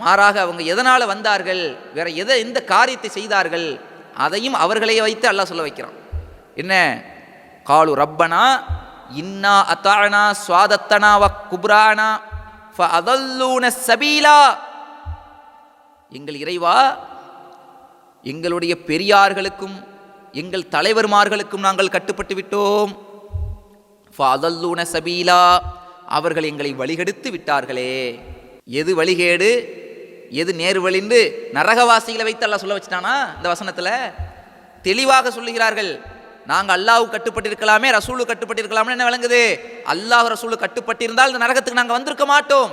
மாறாக அவங்க எதனால் வந்தார்கள், வேற எந்த காரியத்தை செய்தார்கள், அதையும் அவர்களையே வைத்து அல்லாஹ் சொல்ல வைக்கிறான். என்ன? காலு ரப்பனா இன்னா அத்தானா ஸ்வாதத்தனா வ குப்ரானா ஃபஅதல்லூன சபீலா. எங்கள் இறைவா, எங்களுடைய பெரியார்களுக்கும் எங்கள் தலைவர்மார்களுக்கும் நாங்கள் கட்டுப்பட்டு விட்டோம். ஃபஅதல்லூன சபீலா, அவர்கள் எங்களை வழிகெடுத்து விட்டார்களே. எது வழிகேடு எது நேர்வழிந்து நரகவாசிகளை வைத்து அல்லாஹ் சொல்ல வச்சுட்டானா? இந்த வசனத்தில் தெளிவாக சொல்லுகிறார்கள். நாங்கள் அல்லாஹ்வுக்கு கட்டுப்பட்டிருக்கலாமே, ரசூலுக்கு கட்டுப்பட்டிருக்கலாமே. என்ன விளங்குது? அல்லாஹ் ரசூலுக்கு கட்டுப்பட்டிருந்தால் இந்த நரகத்துக்கு நாங்கள் வந்திருக்க மாட்டோம்.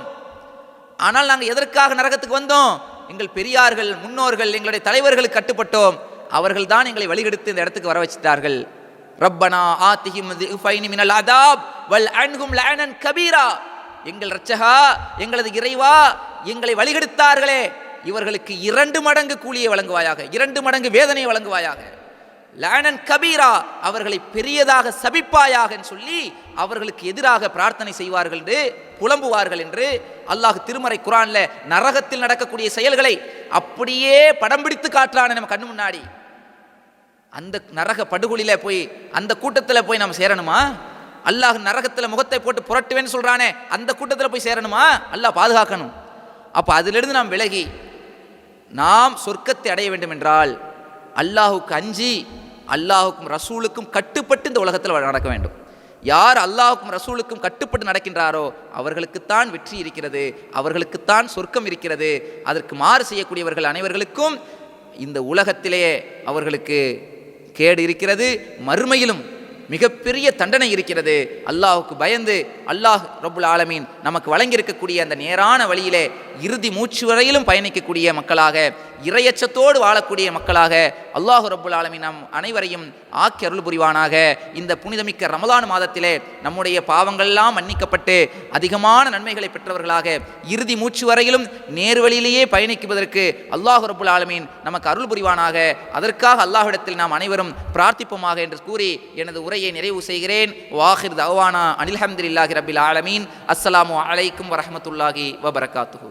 ஆனால் நாங்கள் எதற்காக நரகத்துக்கு வந்தோம்? எங்கள் பெரியார்கள் முன்னோர்கள் எங்களுடைய தலைவர்களுக்கு கட்டுப்பட்டோம். அவர்கள் தான் எங்களை வழிகெடுத்து இந்த இடத்துக்கு வர வச்சிட்டார்கள். ரப்பனா ஆத்திஹிம் திஃபைனி மினல் அதாப் வல் அன்ஹும் லஅனன் கபீரா. எங்கள் இரட்சகா, எங்களது இறைவா, எங்களை வழிகெடுத்தார்களே, இவர்களுக்கு 2 மடங்கு கூலியை வழங்குவாயாக, 2 மடங்கு வேதனையை வழங்குவாயாக. லஅனன் கபீரா, அவர்களை பெரியதாக சபிப்பாயாக சொல்லி அவர்களுக்கு எதிராக பிரார்த்தனை செய்வார்கள் என்று புலம்புவார்கள் என்று அல்லாஹ் திருமறை குர்ஆன்ல நரகத்தில் நடக்கக்கூடிய செயல்களை அப்படியே படம் பிடித்து காட்டுறானே நம்ம கண்ணு முன்னாடி. அந்த நரக படுகொலியில போய் அந்த கூட்டத்தில் போய் நம்ம சேரணுமா? அல்லாஹ் நரகத்தில் முகத்தை போட்டு புரட்டுவேன்னு சொல்றானே, அந்த கூட்டத்தில் போய் சேரணுமா? அல்லாஹ் பாதுகாக்கணும். அப்போ அதிலிருந்து நாம் விலகி நாம் சொர்க்கத்தை அடைய வேண்டும் என்றால் அல்லாஹுக்கு அஞ்சி அல்லாஹுக்கும் ரசூலுக்கும் கட்டுப்பட்டு இந்த உலகத்தில் நடக்க வேண்டும். யார் அல்லாஹுக்கும் ரசூலுக்கும் கட்டுப்பட்டு நடக்கின்றாரோ அவர்களுக்குத்தான் வெற்றி இருக்கிறது, அவர்களுக்குத்தான் சொர்க்கம் இருக்கிறது. அதற்கு மாறு செய்யக்கூடியவர்கள் அனைவர்களுக்கும் இந்த உலகத்திலேயே அவர்களுக்கு கேடு இருக்கிறது, மறுமையிலும் மிகப்பெரிய தண்டனை இருக்கிறது. அல்லாஹுக்கு பயந்து அல்லாஹ் ரப்புல் ஆலமீன் நமக்கு வழங்கியிருக்கக்கூடிய அந்த நேரான வழியிலே இறுதி மூச்சு வரையிலும் பயணிக்கக்கூடிய மக்களாக, இறையச்சத்தோடு வாழக்கூடிய மக்களாக அல்லாஹ் ரப்புல் ஆலமீன் நம் அனைவரையும் ஆக்கி அருள் புரிவானாக. இந்த புனிதமிக்க ரமலான் மாதத்திலே நம்முடைய பாவங்கள்லாம் மன்னிக்கப்பட்டு அதிகமான நன்மைகளை பெற்றவர்களாக இறுதி மூச்சு வரையிலும் நேர்வழியிலேயே பயணிக்குவதற்கு அல்லாஹ் ரப்புல் ஆலமீன் நமக்கு அருள் புரிவானாக. அதற்காக அல்லாஹ்விடத்தில் நாம் அனைவரும் பிரார்த்திப்போமாக என்று கூறி எனது உரையை நிறைவு செய்கிறேன். வாஹிர் தஅவானா அனில் ஹம்துலில்லாஹி ரப்பில் ஆலமீன். அஸ்ஸலாமு அலைக்கும் வரஹ்மத்துல்லாஹி வபரகாத்துஹு.